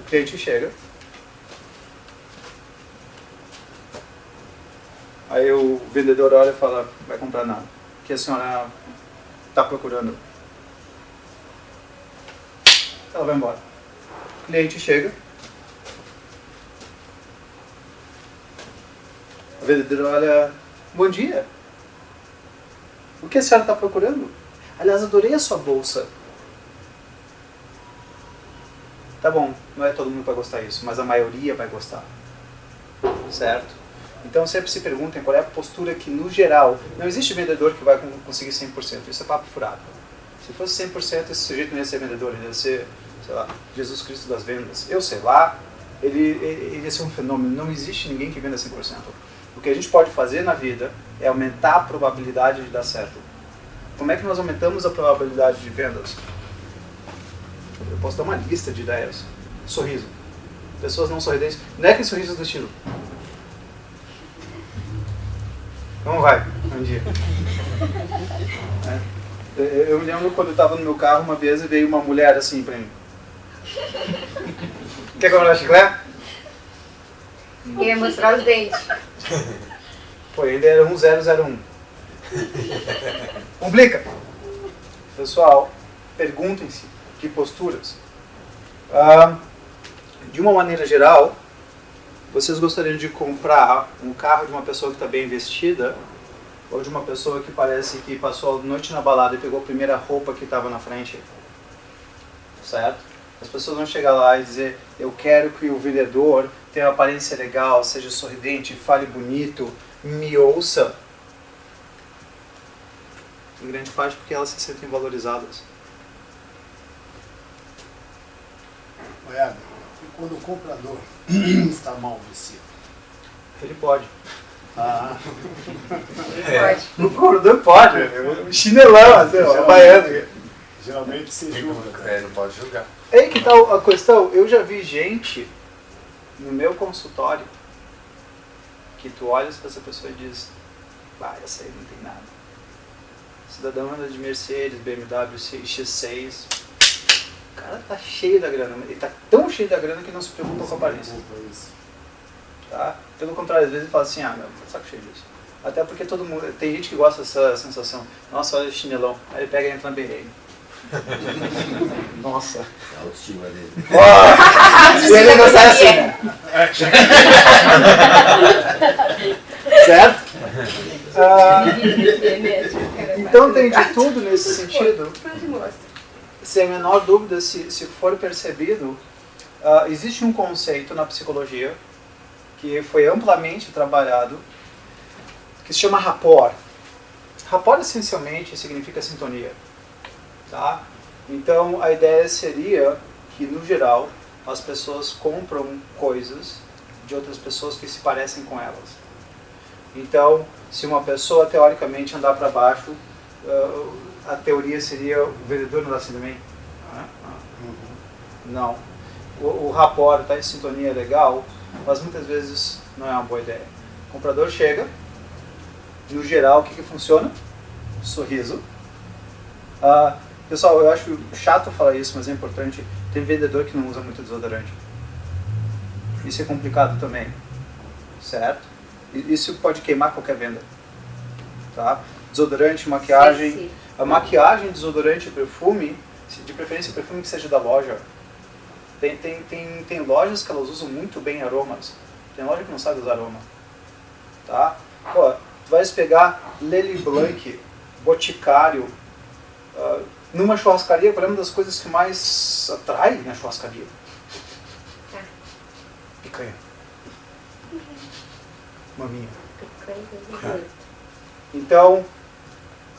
cliente chega, aí o vendedor olha e fala: vai comprar nada. O que a senhora está procurando? Ela vai embora. O cliente chega, o vendedor olha: bom dia. O que a senhora está procurando? Aliás, adorei a sua bolsa. Tá bom, não é todo mundo que vai gostar disso, mas a maioria vai gostar. Certo? Então sempre se perguntem qual é a postura que, no geral, não existe vendedor que vai conseguir 100%. Isso é papo furado. Se fosse 100%, esse sujeito não ia ser vendedor, ele ia ser, sei lá, Jesus Cristo das vendas. Eu sei lá, ele ia ser um fenômeno. Não existe ninguém que venda 100%. O que a gente pode fazer na vida é aumentar a probabilidade de dar certo. Como é que nós aumentamos a probabilidade de vendas? Eu posso dar uma lista de ideias. Sorriso. Pessoas não sorridentes. Não é que sorriso do estilo. Como vai? Um dia. Eu me lembro quando eu estava no meu carro uma vez e veio uma mulher assim pra mim. Quer comprar chiclete? Ia mostrar os dentes. Pô, ainda era 1001. Complica. Pessoal, perguntem-se que posturas. De uma maneira geral, vocês gostariam de comprar um carro de uma pessoa que está bem vestida ou de uma pessoa que parece que passou a noite na balada e pegou a primeira roupa que estava na frente? Certo? As pessoas vão chegar lá e dizer: eu quero que o vendedor tenha uma aparência legal, seja sorridente, fale bonito, me ouça. Em grande parte porque elas se sentem valorizadas. Olha, e quando o comprador está mal vestido? Ele pode. Ah, Pode. O comprador pode, um chinelão, assim, ó, baiano. geralmente se julga, cara. Não pode julgar. Aí que tal a questão? Eu já vi gente no meu consultório que tu olhas para essa pessoa e diz: vai, essa aí não tem nada. O cidadão anda de Mercedes, BMW, X6. O cara tá cheio da grana. Ele tá tão cheio da grana que não se preocupa com a aparência. Tá? Pelo contrário, às vezes ele fala assim: ah, meu, tá saco cheio disso. Até porque todo mundo, tem gente que gosta dessa sensação. Nossa, olha o chinelão. Aí ele pega e entra na BR. Nossa. A autoestima dele. E ele não sai assim, né? Certo? Então tem de tudo nesse sentido. Sem a menor dúvida, se for percebido, existe um conceito na psicologia que foi amplamente trabalhado, que se chama rapport. Rapport essencialmente significa sintonia. Tá? Então a ideia seria que, no geral, as pessoas compram coisas de outras pessoas que se parecem com elas. Então, se uma pessoa teoricamente andar para baixo, a teoria seria o vendedor não dá assim também? Não. O rapport está em sintonia é legal, mas muitas vezes não é uma boa ideia. O comprador chega, no geral, o que funciona? Sorriso. Pessoal, eu acho chato falar isso, mas é importante. Tem vendedor que não usa muito desodorante. Isso é complicado também, certo? Isso pode queimar qualquer venda. Tá? Desodorante, maquiagem. Sim. A maquiagem, desodorante e perfume, de preferência perfume que seja da loja. Tem lojas que elas usam muito bem aromas. Tem loja que não sabe usar aroma. Tá? Pô, tu vais pegar Lely Blanc, Boticário, numa churrascaria, qual é uma das coisas que mais atrai na churrascaria? Picanha. Maminha. Então,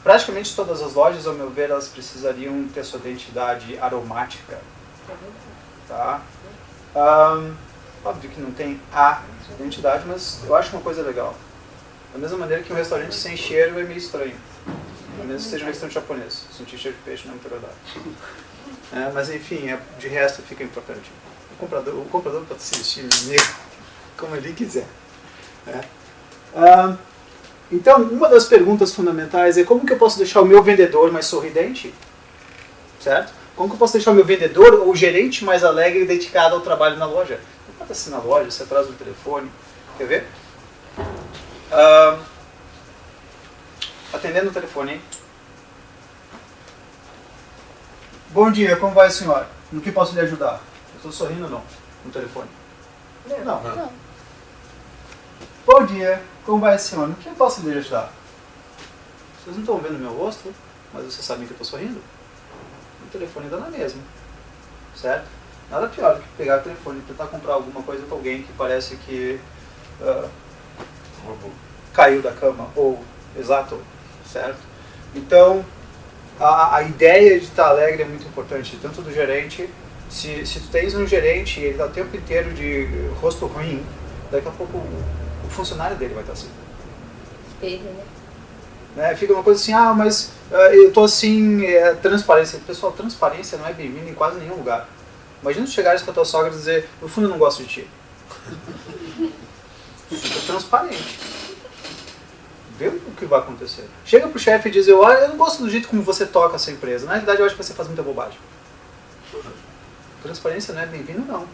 praticamente todas as lojas, ao meu ver, elas precisariam ter sua identidade aromática. Tá? Óbvio que não tem a identidade, mas eu acho uma coisa legal. Da mesma maneira que um restaurante sem cheiro é meio estranho. A menos que seja um restaurante japonês. Sentir cheiro de peixe não é muito agradável. Mas enfim, de resto fica importante. O comprador pode se vestir como ele quiser. Então, uma das perguntas fundamentais é como que eu posso deixar o meu vendedor mais sorridente? Certo? Como que eu posso deixar o meu vendedor ou o gerente mais alegre e dedicado ao trabalho na loja? Não pode assim na loja, você atrás do telefone. Quer ver? Atendendo o telefone, hein? Bom dia, como vai, senhora? No que posso lhe ajudar? Eu estou sorrindo ou não? No telefone? Não. Bom dia, como vai, senhora? No que eu posso lhe ajudar? Vocês não estão vendo meu rosto, mas vocês sabem que eu estou sorrindo? O telefone dá na mesma, certo? Nada pior do que pegar o telefone e tentar comprar alguma coisa com alguém que parece que caiu da cama, ou exato, certo? Então, a ideia de estar alegre é muito importante, tanto do gerente. Se tu tens um gerente e ele está o tempo inteiro de rosto ruim, daqui a pouco o funcionário dele vai estar assim. Espelho, né? Fica uma coisa assim, mas eu estou assim, transparência. Pessoal, transparência não é bem-vinda em quase nenhum lugar. Imagina tu chegares com a tua sogra e dizer, no fundo eu não gosto de ti. Fica transparente. Vê o que vai acontecer. Chega pro chefe e diz, eu não gosto do jeito como você toca essa empresa. Na realidade eu acho que você faz muita bobagem. Transparência não é bem-vindo, não.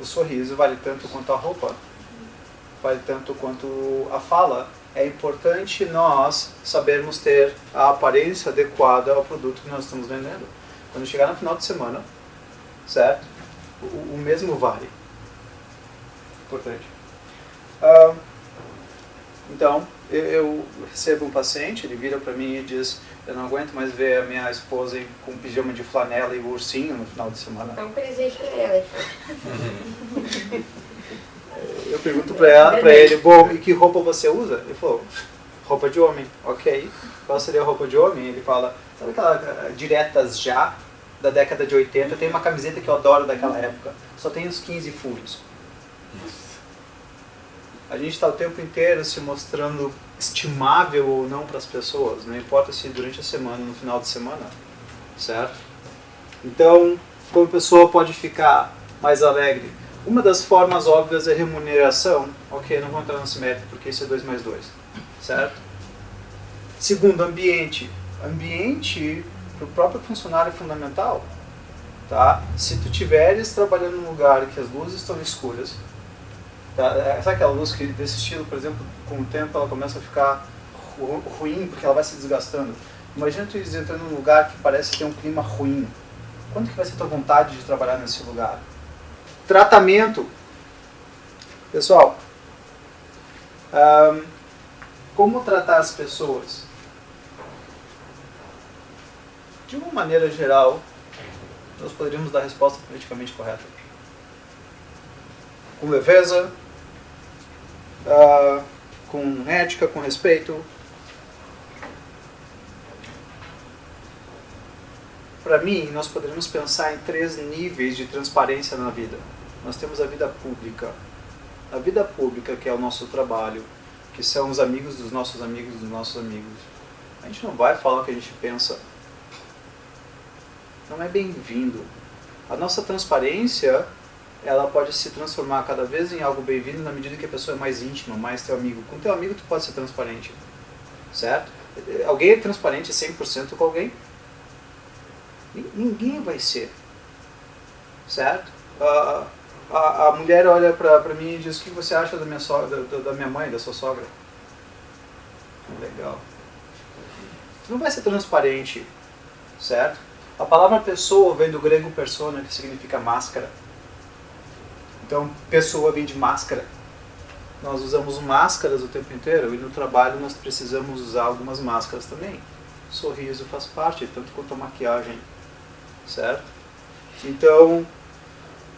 O sorriso vale tanto quanto a roupa, vale tanto quanto a fala. É importante nós sabermos ter a aparência adequada ao produto que nós estamos vendendo. Quando chegar no final de semana, certo? O mesmo vale. Importante. Então, eu recebo um paciente, ele vira para mim e diz, eu não aguento mais ver a minha esposa com pijama de flanela e ursinho no final de semana. É um presente para ela. Eu pergunto para ele, bom, e que roupa você usa? Ele falou, roupa de homem. Ok, qual seria a roupa de homem? Ele fala, sabe aquela diretas já, da década de 80, tem uma camiseta que eu adoro daquela época, só tem uns 15 furos. A gente está o tempo inteiro se mostrando estimável ou não para as pessoas, não importa se durante a semana, no final de semana, certo? Então, como a pessoa pode ficar mais alegre? Uma das formas óbvias é remuneração. Ok, não vou entrar nesse mérito porque isso é 2 mais 2, certo? Segundo, ambiente. Ambiente para o próprio funcionário é fundamental. Tá? Se tu estiveres trabalhando num lugar que as luzes estão escuras, tá? Sabe aquela luz que desse estilo, por exemplo, com o tempo ela começa a ficar ruim porque ela vai se desgastando. Imagina tu entrando num lugar que parece ter um clima ruim. Quando que vai ser tua vontade de trabalhar nesse lugar? Tratamento. Pessoal, como tratar as pessoas? De uma maneira geral, nós poderíamos dar a resposta politicamente correta. Com leveza, com ética, com respeito. Para mim, nós poderíamos pensar em 3 níveis de transparência na vida. Nós temos a vida pública. A vida pública, que é o nosso trabalho, que são os amigos dos nossos amigos dos nossos amigos, a gente não vai falar o que a gente pensa. Não é bem-vindo. A nossa transparência, ela pode se transformar cada vez em algo bem-vindo na medida que a pessoa é mais íntima, mais teu amigo. Com teu amigo tu pode ser transparente, certo? Alguém é transparente 100% com alguém? Ninguém vai ser, certo? A mulher olha pra mim e diz: o que você acha da minha sogra, da minha mãe, da sua sogra? Legal. Tu não vai ser transparente, certo? A palavra pessoa vem do grego persona, que significa máscara. Então, pessoa vem de máscara. Nós usamos máscaras o tempo inteiro e no trabalho nós precisamos usar algumas máscaras também. Sorriso faz parte, tanto quanto a maquiagem, certo? Então,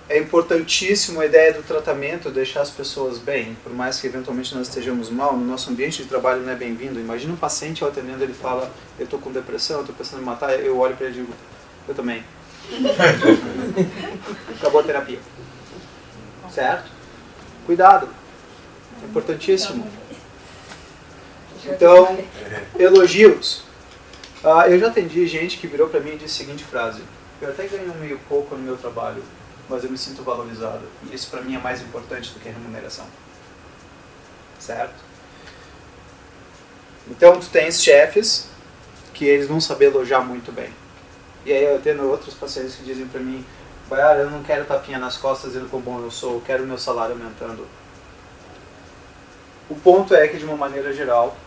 é importantíssimo a ideia do tratamento, deixar as pessoas bem, por mais que eventualmente nós estejamos mal, no nosso ambiente de trabalho não é bem-vindo. Imagina um paciente, ao atendendo, ele fala: eu estou com depressão, eu estou pensando em matar, eu olho para ele e digo: eu também. Acabou a terapia. Certo? Cuidado. É importantíssimo. Então, elogios. Eu já atendi gente que virou para mim e disse a seguinte frase: eu até ganho meio pouco no meu trabalho, mas eu me sinto valorizado. E isso para mim é mais importante do que a remuneração. Certo? Então, tu tens chefes que eles vão saber elogiar muito bem. E aí eu tenho outros pacientes que dizem para mim: eu não quero tapinha nas costas dizendo quão bom eu sou, eu quero o meu salário aumentando. O ponto é que, de uma maneira geral,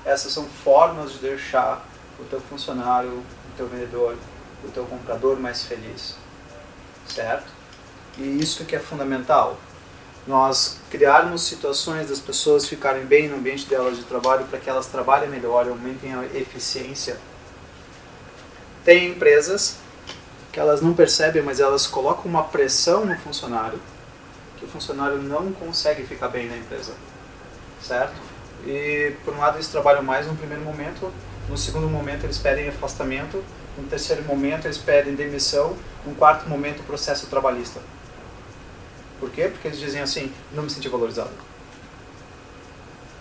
essas são formas de deixar o teu funcionário, o teu vendedor, o teu comprador mais feliz. Certo? E isso que é fundamental. Nós criarmos situações das pessoas ficarem bem no ambiente delas de trabalho para que elas trabalhem melhor, aumentem a eficiência. Tem empresas que elas não percebem, mas elas colocam uma pressão no funcionário, que o funcionário não consegue ficar bem na empresa, certo? E por um lado eles trabalham mais no primeiro momento, no segundo momento eles pedem afastamento, no terceiro momento eles pedem demissão, no quarto momento processo trabalhista. Por quê? Porque eles dizem assim: não me senti valorizado.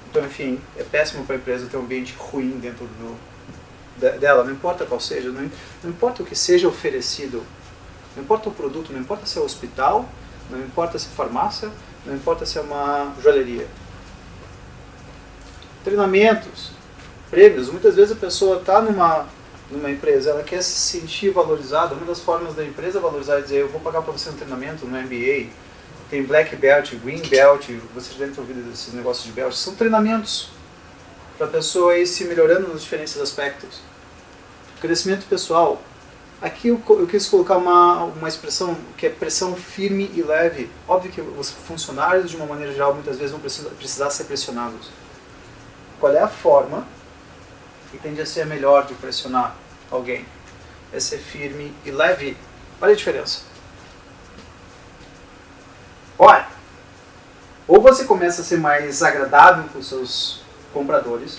Então, enfim, é péssimo para a empresa ter um ambiente ruim dentro dela, não importa qual seja, não importa o que seja oferecido, não importa o produto, não importa se é hospital, não importa se é farmácia, não importa se é uma joalheria. Treinamentos, prêmios, muitas vezes a pessoa está numa empresa, ela quer se sentir valorizada. Uma das formas da empresa valorizar é dizer: eu vou pagar para você um treinamento no MBA, tem Black Belt, Green Belt, vocês devem ter ouvido desses negócios de belt, são treinamentos para a pessoa ir se melhorando nos diferentes aspectos. Crescimento pessoal. Aqui eu quis colocar uma expressão que é pressão firme e leve. Óbvio que os funcionários, de uma maneira geral, muitas vezes vão precisar ser pressionados. Qual é a forma que tende a ser a melhor de pressionar alguém? É ser firme e leve. Olha a diferença. Olha, ou você começa a ser mais agradável com os seus compradores,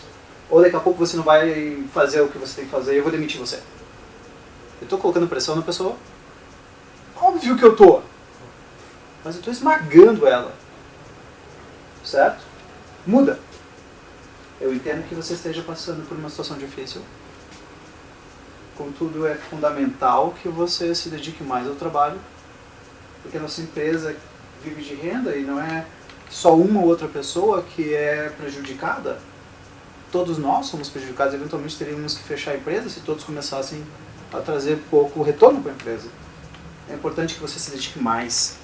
ou daqui a pouco você não vai fazer o que você tem que fazer e eu vou demitir você. Eu estou colocando pressão na pessoa? Óbvio que eu estou. Mas eu estou esmagando ela. Certo? Muda. Eu entendo que você esteja passando por uma situação difícil. Contudo, é fundamental que você se dedique mais ao trabalho, porque a nossa empresa vive de renda e não é só uma ou outra pessoa que é prejudicada. Todos nós somos prejudicados. Eventualmente teríamos que fechar a empresa se todos começassem a trazer pouco retorno para a empresa. É importante que você se dedique mais.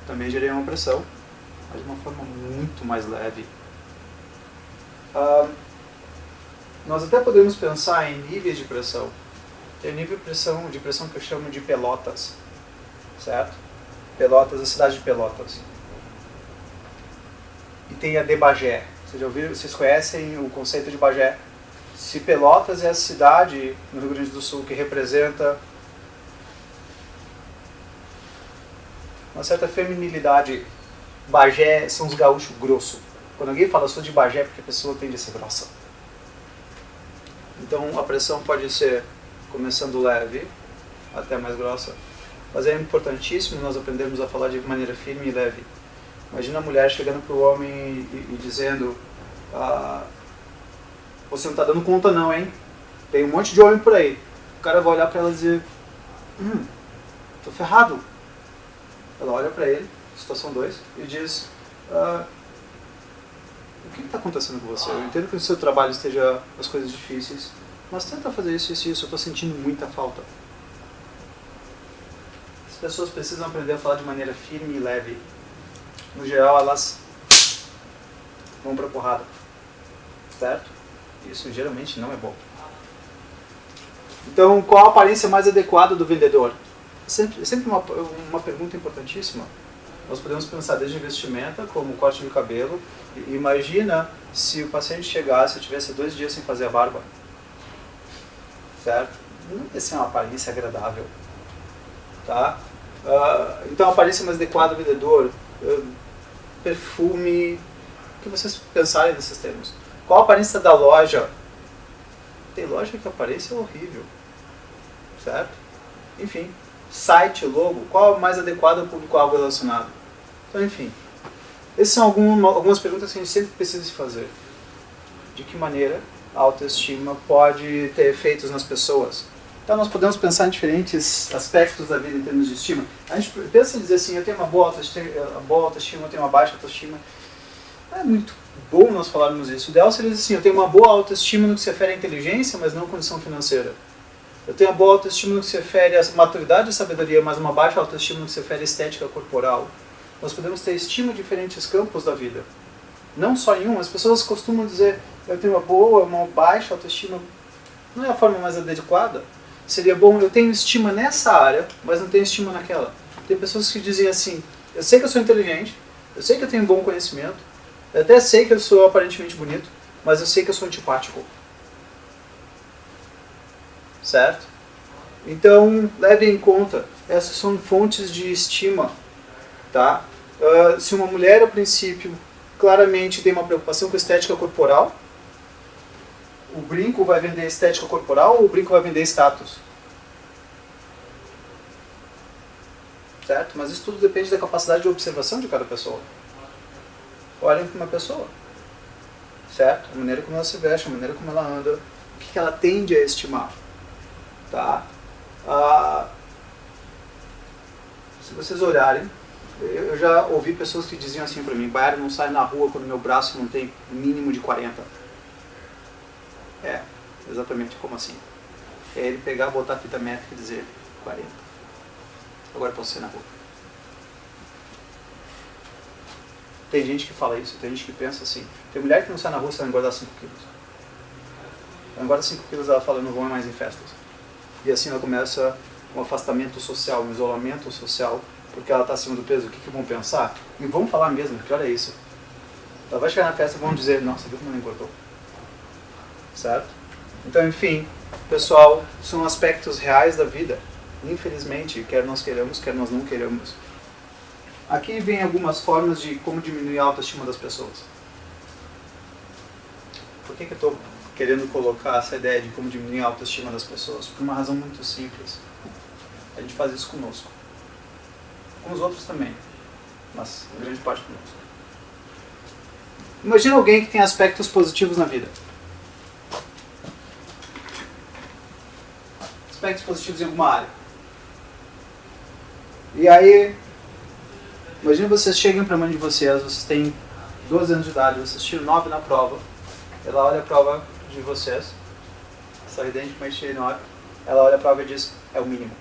Também gerei uma pressão, mas de uma forma muito mais leve. Nós até podemos pensar em níveis de pressão. Tem nível de pressão que eu chamo de Pelotas, certo? Pelotas, a cidade de Pelotas. E tem a de Bagé. Vocês conhecem o conceito de Bagé? Se Pelotas é a cidade no Rio Grande do Sul que representa uma certa feminilidade, Bagé são os gaúchos grossos. Quando alguém fala sou de Bagé, é porque a pessoa tende a ser grossa. Então a pressão pode ser começando leve até mais grossa, mas é importantíssimo nós aprendermos a falar de maneira firme e leve. Imagina a mulher chegando para o homem e dizendo, você não está dando conta não, hein? Tem um monte de homem por aí. O cara vai olhar para ela e dizer, tô ferrado. Ela olha para ele, situação 2, e diz, o que está acontecendo com você? Eu entendo que no seu trabalho esteja as coisas difíceis, mas tenta fazer isso, isso e isso, eu estou sentindo muita falta. As pessoas precisam aprender a falar de maneira firme e leve. No geral, elas vão para a porrada. Certo? Isso geralmente não é bom. Então, qual a aparência mais adequada do vendedor? Sempre uma pergunta importantíssima. Nós podemos pensar desde investimento, como corte de cabelo. Imagina se o paciente chegasse e tivesse 2 dias sem fazer a barba. Certo? Não ia ser uma aparência agradável. Tá? Então a aparência mais adequada do vendedor, perfume, o que vocês pensarem nesses termos. Qual a aparência da loja? Tem loja que a aparência é horrível, certo? Enfim, site, logo, qual é o mais adequado ao público-alvo relacionado? Então, enfim, essas são algumas perguntas que a gente sempre precisa se fazer. De que maneira a autoestima pode ter efeitos nas pessoas? Então nós podemos pensar em diferentes aspectos da vida em termos de estima. A gente pensa em dizer assim, eu tenho uma boa autoestima, eu tenho uma baixa autoestima. Não é muito bom nós falarmos isso. O ideal seria dizer assim, eu tenho uma boa autoestima no que se refere à inteligência, mas não à condição financeira. Eu tenho uma boa autoestima no que se refere à maturidade e sabedoria, mas uma baixa autoestima no que se refere à estética corporal. Nós podemos ter estima em diferentes campos da vida. Não só em um. As pessoas costumam dizer, eu tenho uma boa, uma baixa autoestima. Não é a forma mais adequada. Seria bom, eu tenho estima nessa área, mas não tenho estima naquela. Tem pessoas que dizem assim, eu sei que eu sou inteligente, eu sei que eu tenho bom conhecimento, eu até sei que eu sou aparentemente bonito, mas eu sei que eu sou antipático. Certo? Então, leve em conta, essas são fontes de estima. Tá? Se uma mulher, a princípio, claramente tem uma preocupação com estética corporal, o brinco vai vender estética corporal ou o brinco vai vender status? Certo? Mas isso tudo depende da capacidade de observação de cada pessoa. Olhem para uma pessoa. Certo? A maneira como ela se veste, a maneira como ela anda, o que ela tende a estimar. Tá? Se vocês olharem, eu já ouvi pessoas que diziam assim para mim, Baiara, não sai na rua quando meu braço não tem mínimo de 40. É, exatamente como assim. É ele pegar, botar a fita métrica e dizer 40. Agora posso sair na rua. Tem gente que fala isso, tem gente que pensa assim. Tem mulher que não sai na rua se ela engordar 5 quilos. Ela engorda 5 quilos, ela fala, eu não vou mais em festas. E assim ela começa um afastamento social, um isolamento social, porque ela está acima do peso. O que vão pensar? E vão falar mesmo, que olha isso. Ela vai chegar na festa e vão dizer, nossa, viu como ela engordou? Certo? Então, enfim, pessoal, são aspectos reais da vida. Infelizmente, quer nós queiramos, quer nós não queiramos. Aqui vem algumas formas de como diminuir a autoestima das pessoas. Por que eu estou querendo colocar essa ideia de como diminuir a autoestima das pessoas? Por uma razão muito simples. A gente faz isso conosco. Com os outros também, mas em grande parte conosco. Imagina alguém que tem aspectos positivos na vida. Aspectos positivos em alguma área. E aí, imagina vocês chegam para a mãe de vocês têm 12 anos de idade, vocês tiram 9 na prova, ela olha a prova de vocês, sorridente, mas tirei 9, ela olha a prova e diz, é o mínimo.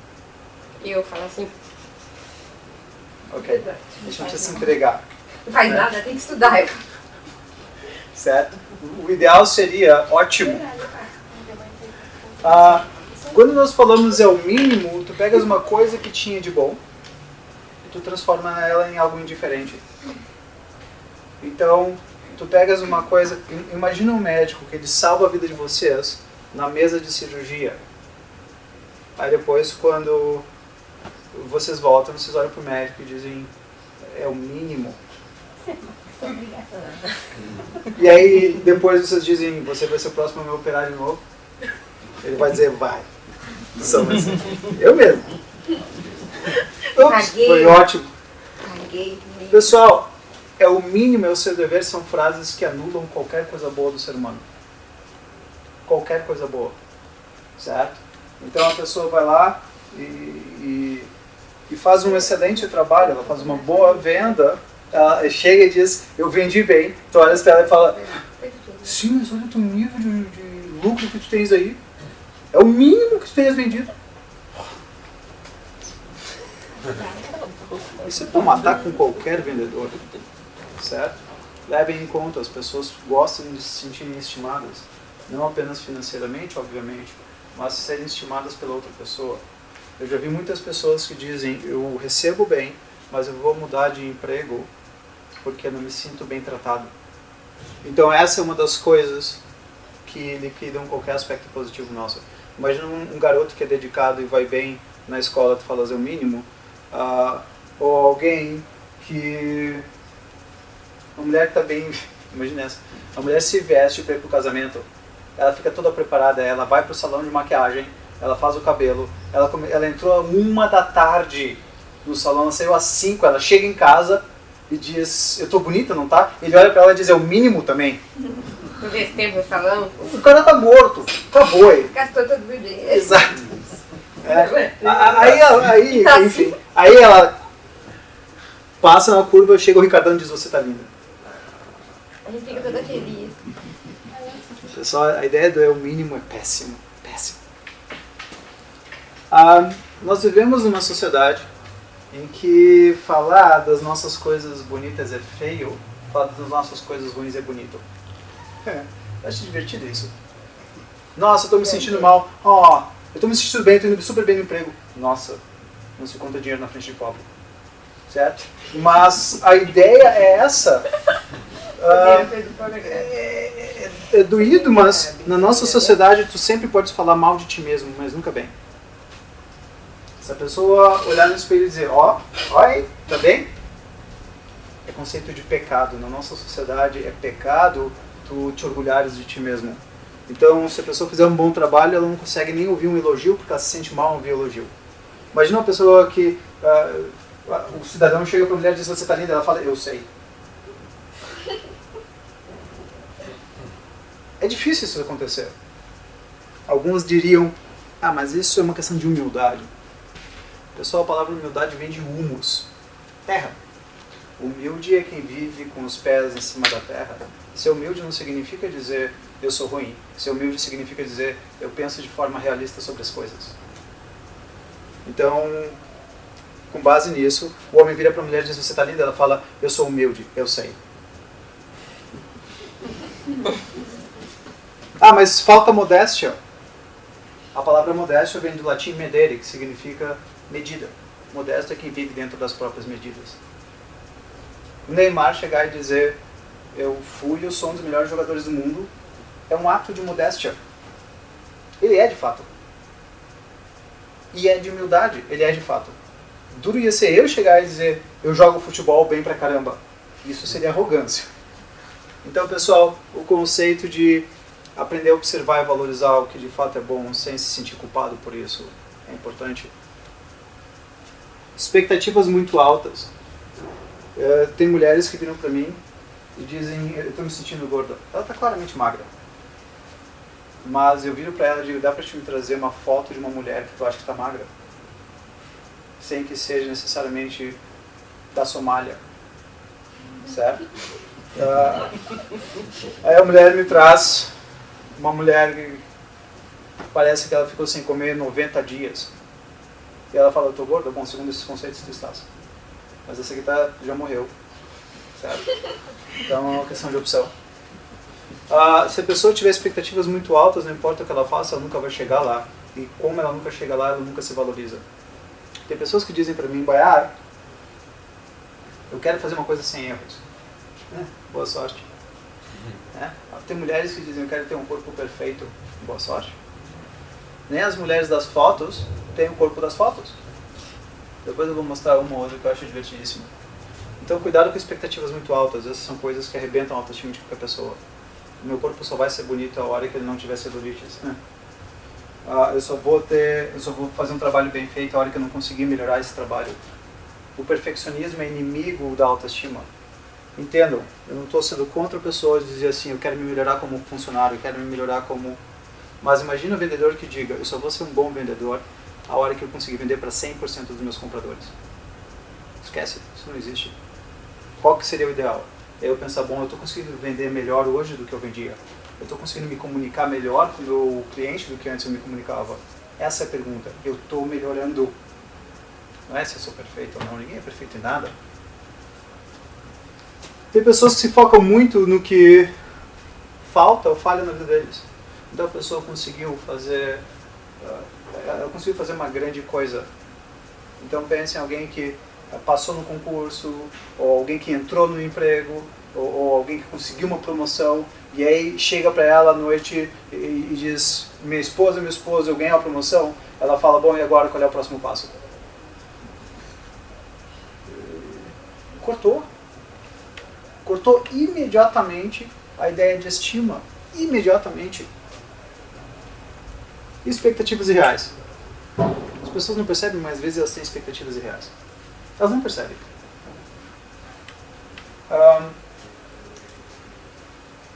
E eu falo assim, ok, deixa eu se entregar. não faz nada, tem que estudar. Certo? O ideal seria, ótimo. Quando nós falamos é o mínimo, tu pegas uma coisa que tinha de bom e tu transforma ela em algo indiferente. Então, tu pegas uma coisa, imagina um médico que ele salva a vida de vocês na mesa de cirurgia. Aí depois, quando vocês voltam, vocês olham pro médico e dizem, é o mínimo. E aí depois vocês dizem, você vai ser o próximo a me operar de novo. Ele vai dizer, vai. São assim. Eu mesmo. Ups, foi ótimo. Pessoal, é o mínimo, é o seu dever, são frases que anulam qualquer coisa boa do ser humano. Qualquer coisa boa. Certo? Então a pessoa vai lá e faz um excelente trabalho, ela faz uma boa venda, ela chega e diz, eu vendi bem. Tu olha para ela e fala, sim, mas olha o teu nível de lucro que tu tens aí. É o mínimo que tu tens vendido. Isso é para matar com qualquer vendedor. Certo? Levem em conta, as pessoas gostam de se sentirem estimadas. Não apenas financeiramente, obviamente, mas serem estimadas pela outra pessoa. Eu já vi muitas pessoas que dizem, eu recebo bem, mas eu vou mudar de emprego porque eu não me sinto bem tratado. Então essa é uma das coisas que liquidam qualquer aspecto positivo nosso. Imagina um garoto que é dedicado e vai bem na escola, tu falas é o mínimo, ou alguém que... Uma mulher que está bem... Imagina essa. A mulher se veste para ir para o casamento, ela fica toda preparada, ela vai para o salão de maquiagem, ela faz o cabelo, ela entrou às 1h no salão, ela saiu às 5, ela chega em casa e diz, eu tô bonita, não tá? Ele olha para ela e diz, é o mínimo também. Por esse tempo no salão, O cara tá morto, acabou aí. gastou todo o dinheiro. Exato. Enfim, aí ela passa na curva, chega o Ricardão e diz, você tá linda. A gente fica toda feliz. Pessoal, a ideia do é o mínimo é péssimo, péssimo. Nós vivemos numa sociedade em que falar das nossas coisas bonitas é feio, falar das nossas coisas ruins é bonito. Eu acho divertido isso. Nossa, eu tô me sentindo mal. Eu tô me sentindo bem, tô indo super bem no emprego. Nossa, não se conta dinheiro na frente de pobre. Certo? Mas a ideia é essa. É doído, mas na nossa sociedade tu sempre podes falar mal de ti mesmo, mas nunca bem. Se a pessoa olhar no espelho e dizer, oi, tá bem? É conceito de pecado. Na nossa sociedade é pecado tu te orgulhares de ti mesmo. Então, se a pessoa fizer um bom trabalho, ela não consegue nem ouvir um elogio porque ela se sente mal ao ouvir elogio. Imagina uma pessoa que o cidadão chega para a mulher e diz, você tá linda, ela fala, eu sei. É difícil isso acontecer. Alguns diriam, mas isso é uma questão de humildade. Pessoal, a palavra humildade vem de humus, terra. Humilde é quem vive com os pés em cima da terra. Ser humilde não significa dizer, eu sou ruim. Ser humilde significa dizer, eu penso de forma realista sobre as coisas. Então, com base nisso, o homem vira para a mulher e diz, você está linda? Ela fala, eu sou humilde, eu sei. Mas falta modéstia. A palavra modéstia vem do latim medere, que significa medida. Modesto é quem vive dentro das próprias medidas. O Neymar chegar e dizer, eu sou um dos melhores jogadores do mundo, é um ato de modéstia. Ele é de fato. E é de humildade, ele é de fato. Duro ia ser eu chegar e dizer, eu jogo futebol bem pra caramba. Isso seria arrogância. Então, pessoal, o conceito de aprender a observar e valorizar o que de fato é bom, sem se sentir culpado por isso, é importante. Expectativas muito altas. Tem mulheres que viram pra mim e dizem, eu estou me sentindo gorda. Ela está claramente magra. Mas eu viro pra ela e digo, dá pra te me trazer uma foto de uma mulher que tu acha que está magra? Sem que seja necessariamente da Somália. Certo? Aí a mulher me traz uma mulher que parece que ela ficou sem comer 90 dias. E ela fala, eu tô gorda? Bom, segundo esses conceitos tu estás. Mas essa aqui já morreu. Certo? Então é uma questão de opção. Se a pessoa tiver expectativas muito altas, não importa o que ela faça, ela nunca vai chegar lá. E como ela nunca chega lá, ela nunca se valoriza. Tem pessoas que dizem pra mim, Baiar, eu quero fazer uma coisa sem erros. Boa sorte. Tem mulheres que dizem, eu quero ter um corpo perfeito. Boa sorte. Nem as mulheres das fotos têm o corpo das fotos. Depois eu vou mostrar uma ou outra que eu acho divertidíssimo. Então cuidado com expectativas muito altas. Essas são coisas que arrebentam a autoestima de qualquer pessoa. O meu corpo só vai ser bonito a hora que ele não tiver celulites. Eu só vou fazer um trabalho bem feito a hora que eu não conseguir melhorar esse trabalho. O perfeccionismo é inimigo da autoestima. Entendam, eu não estou sendo contra pessoas dizer assim, eu quero me melhorar como funcionário, eu quero me melhorar como... Mas imagina um vendedor que diga, eu só vou ser um bom vendedor a hora que eu conseguir vender para 100% dos meus compradores. Esquece, isso não existe. Qual que seria o ideal? Eu pensar, bom, eu estou conseguindo vender melhor hoje do que eu vendia. Eu estou conseguindo me comunicar melhor com o meu cliente do que antes eu me comunicava. Essa é a pergunta. Eu estou melhorando. Não é se eu sou perfeito ou não. Ninguém é perfeito em nada. Tem pessoas que se focam muito no que falta ou falha na vida deles. Então a pessoa conseguiu fazer uma grande coisa. Então pense em alguém que passou no concurso, ou alguém que entrou no emprego, ou alguém que conseguiu uma promoção, e aí chega para ela à noite e diz, minha esposa, eu ganhei a promoção. Ela fala, bom, e agora qual é o próximo passo? Cortou imediatamente a ideia de estima. Imediatamente. Expectativas irreais. As pessoas não percebem, mas às vezes elas têm expectativas irreais. Elas não percebem.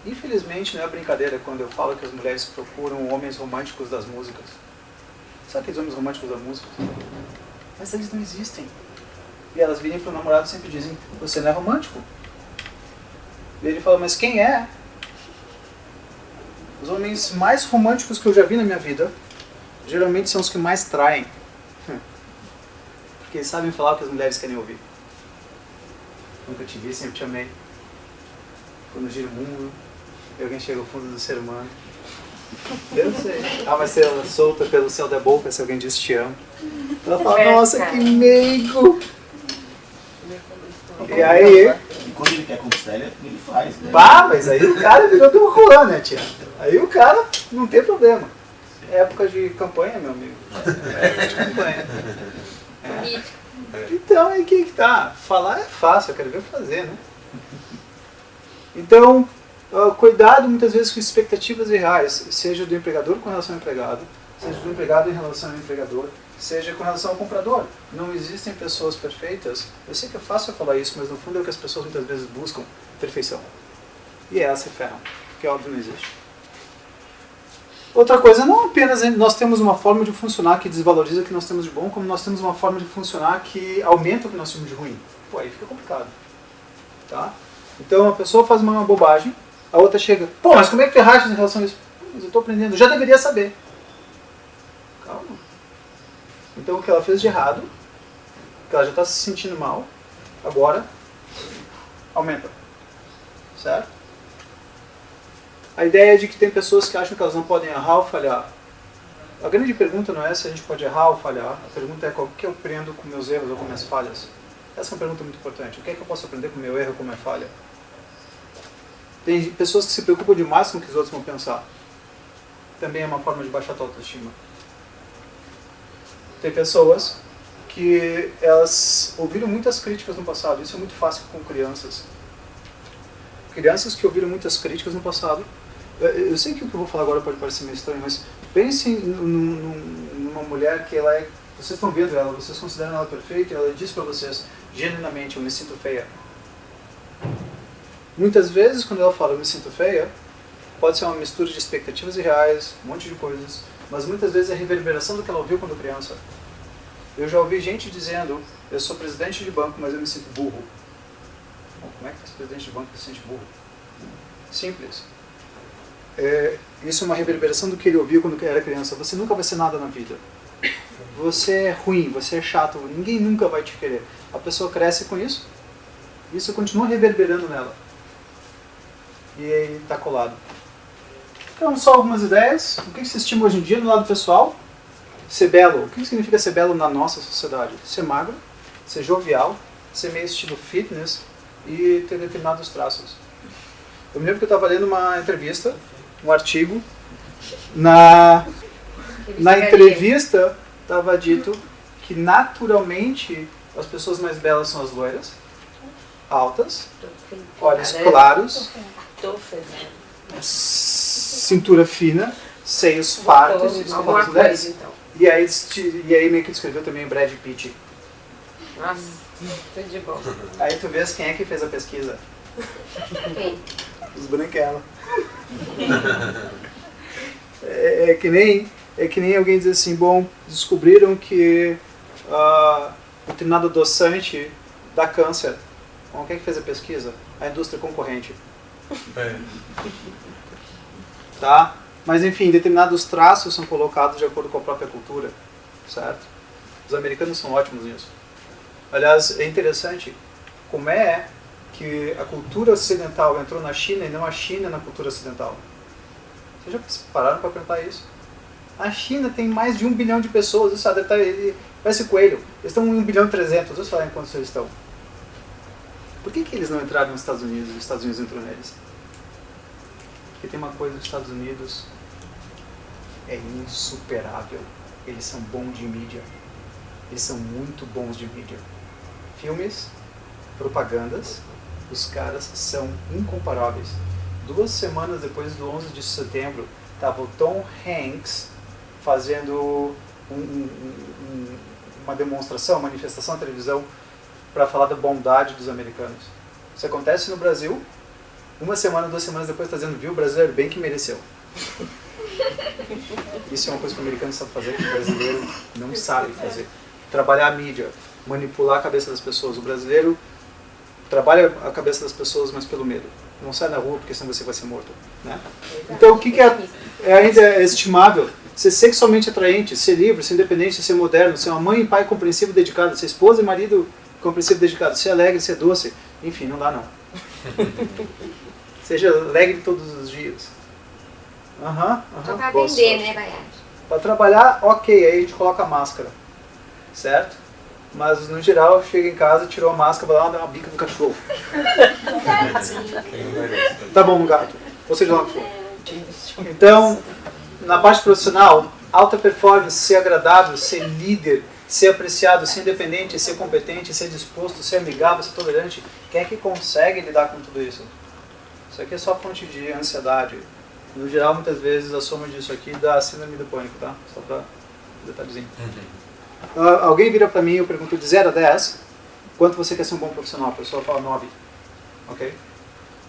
Infelizmente, não é brincadeira quando eu falo que as mulheres procuram homens românticos das músicas. Sabe aqueles homens românticos das músicas? Mas eles não existem. E elas virem para o namorado e sempre dizem, você não é romântico. E ele fala, mas quem é? Os homens mais românticos que eu já vi na minha vida, geralmente são os que mais traem. Porque eles sabem falar o que as mulheres querem ouvir. Nunca te vi, sempre te amei. Quando gira o mundo, e alguém chega ao fundo do ser humano. Eu não sei. Mas ser solta pelo céu da boca se alguém diz te amo. Ela fala, nossa, que meigo! E aí... E quando ele quer conquistar, ele faz, né? Mas aí o cara virou do Juan, né, tia? Aí o cara não tem problema. É época de campanha, meu amigo. É época de campanha. Então, aí que tá? Falar é fácil, eu quero ver fazer, né? Então, cuidado muitas vezes com expectativas irreais, seja do empregador com relação ao empregado, seja do empregado em relação ao empregador, seja com relação ao comprador. Não existem pessoas perfeitas. Eu sei que é fácil falar isso, mas no fundo é o que as pessoas muitas vezes buscam, perfeição. E elas se ferram, que é óbvio não existe. Outra coisa, não apenas nós temos uma forma de funcionar que desvaloriza o que nós temos de bom, como nós temos uma forma de funcionar que aumenta o que nós temos de ruim. Pô, aí fica complicado. Tá? Então a pessoa faz uma bobagem, a outra chega, pô, mas como é que tu erraste em relação a isso? Mas eu estou aprendendo, eu já deveria saber. Calma. Então o que ela fez de errado, que ela já está se sentindo mal, agora aumenta. Certo? A ideia de que tem pessoas que acham que elas não podem errar ou falhar. A grande pergunta não é se a gente pode errar ou falhar. A pergunta é qual que eu aprendo com meus erros ou com minhas falhas. Essa é uma pergunta muito importante. O que é que eu posso aprender com o meu erro ou com a minha falha? Tem pessoas que se preocupam demais com o que os outros vão pensar. Também é uma forma de baixar a tua autoestima. Tem pessoas que elas ouviram muitas críticas no passado. Isso é muito fácil com crianças. Crianças que ouviram muitas críticas no passado. Eu sei que o que eu vou falar agora pode parecer meio estranho, mas pense numa mulher que ela é... Vocês estão vendo ela, vocês consideram ela perfeita e ela diz para vocês, genuinamente, eu me sinto feia. Muitas vezes, quando ela fala eu me sinto feia, pode ser uma mistura de expectativas irreais, um monte de coisas, mas muitas vezes é a reverberação do que ela ouviu quando criança. Eu já ouvi gente dizendo, eu sou presidente de banco, mas eu me sinto burro. Bom, como é que esse presidente de banco se sente burro? Simples. Isso é uma reverberação do que ele ouviu quando era criança. Você nunca vai ser nada na vida. Você é ruim, você é chato, ninguém nunca vai te querer. A pessoa cresce com isso, isso continua reverberando nela. E aí está colado. Então, só algumas ideias. O que se estima hoje em dia no lado pessoal? Ser belo. O que significa ser belo na nossa sociedade? Ser magro, ser jovial, ser meio estilo fitness e ter determinados traços. Eu me lembro que eu estava lendo uma entrevista, um artigo. Na entrevista estava dito que naturalmente as pessoas mais belas são as loiras, altas, olhos claros, cintura fina, seios fartos. Alguma coisa, então. E aí meio que descreveu também o Brad Pitt. Nossa, tudo de bom. Aí tu vês quem é que fez a pesquisa. Quem? Os branquela. É que nem alguém dizer assim, bom, descobriram que determinado adoçante dá câncer. Bom, quem é que fez a pesquisa? A indústria concorrente. É. Tá? Mas enfim, determinados traços são colocados de acordo com a própria cultura, certo? Os americanos são ótimos nisso. Aliás, é interessante como é que a cultura ocidental entrou na China e não a China na cultura ocidental. Vocês já pararam para perguntar isso? A China tem mais de 1 bilhão de pessoas, isso deve estar, parece coelho. Eles estão em 1 bilhão e 300, vocês sabem quantos eles estão. Por que eles não entraram nos Estados Unidos e os Estados Unidos entrou neles? Porque tem uma coisa, os Estados Unidos é insuperável. Eles são bons de mídia. Eles são muito bons de mídia. Filmes, propagandas, os caras são incomparáveis. 2 semanas depois do 11 de setembro, estava o Tom Hanks fazendo uma demonstração, uma manifestação na televisão para falar da bondade dos americanos. Isso acontece no Brasil, 1 semana, 2 semanas depois está dizendo, viu, o brasileiro bem que mereceu. Isso é uma coisa que o americano sabe fazer, que o brasileiro não sabe fazer. Trabalhar a mídia, manipular a cabeça das pessoas. O brasileiro trabalha a cabeça das pessoas, mas pelo medo. Não sai na rua porque senão você vai ser morto. Né? Então o que ainda é estimável? Ser sexualmente atraente, ser livre, ser independente, ser moderno, ser uma mãe e pai compreensivo e dedicado, ser esposa e marido compreensivo e dedicado, ser alegre, ser doce. Enfim, não dá não. Seja alegre todos os dias. Só pra Boa vender, sorte. né, Baiade? Para trabalhar, ok, aí a gente coloca a máscara. Certo? Mas no geral, chega em casa, tirou a máscara, vai lá dar uma bica no cachorro. Quem não merece. Tá bom, no gato. Ou seja lá o que for. Então, na parte profissional, alta performance, ser agradável, ser líder, ser apreciado, ser independente, ser competente, ser disposto, ser amigável, ser tolerante. Quem é que consegue lidar com tudo isso? Isso aqui é só fonte de ansiedade. No geral, muitas vezes, a soma disso aqui dá síndrome do pânico, tá? Só pra detalhezinho. Alguém vira pra mim e eu pergunto de 0 a 10, quanto você quer ser um bom profissional? A pessoa fala 9. Ok?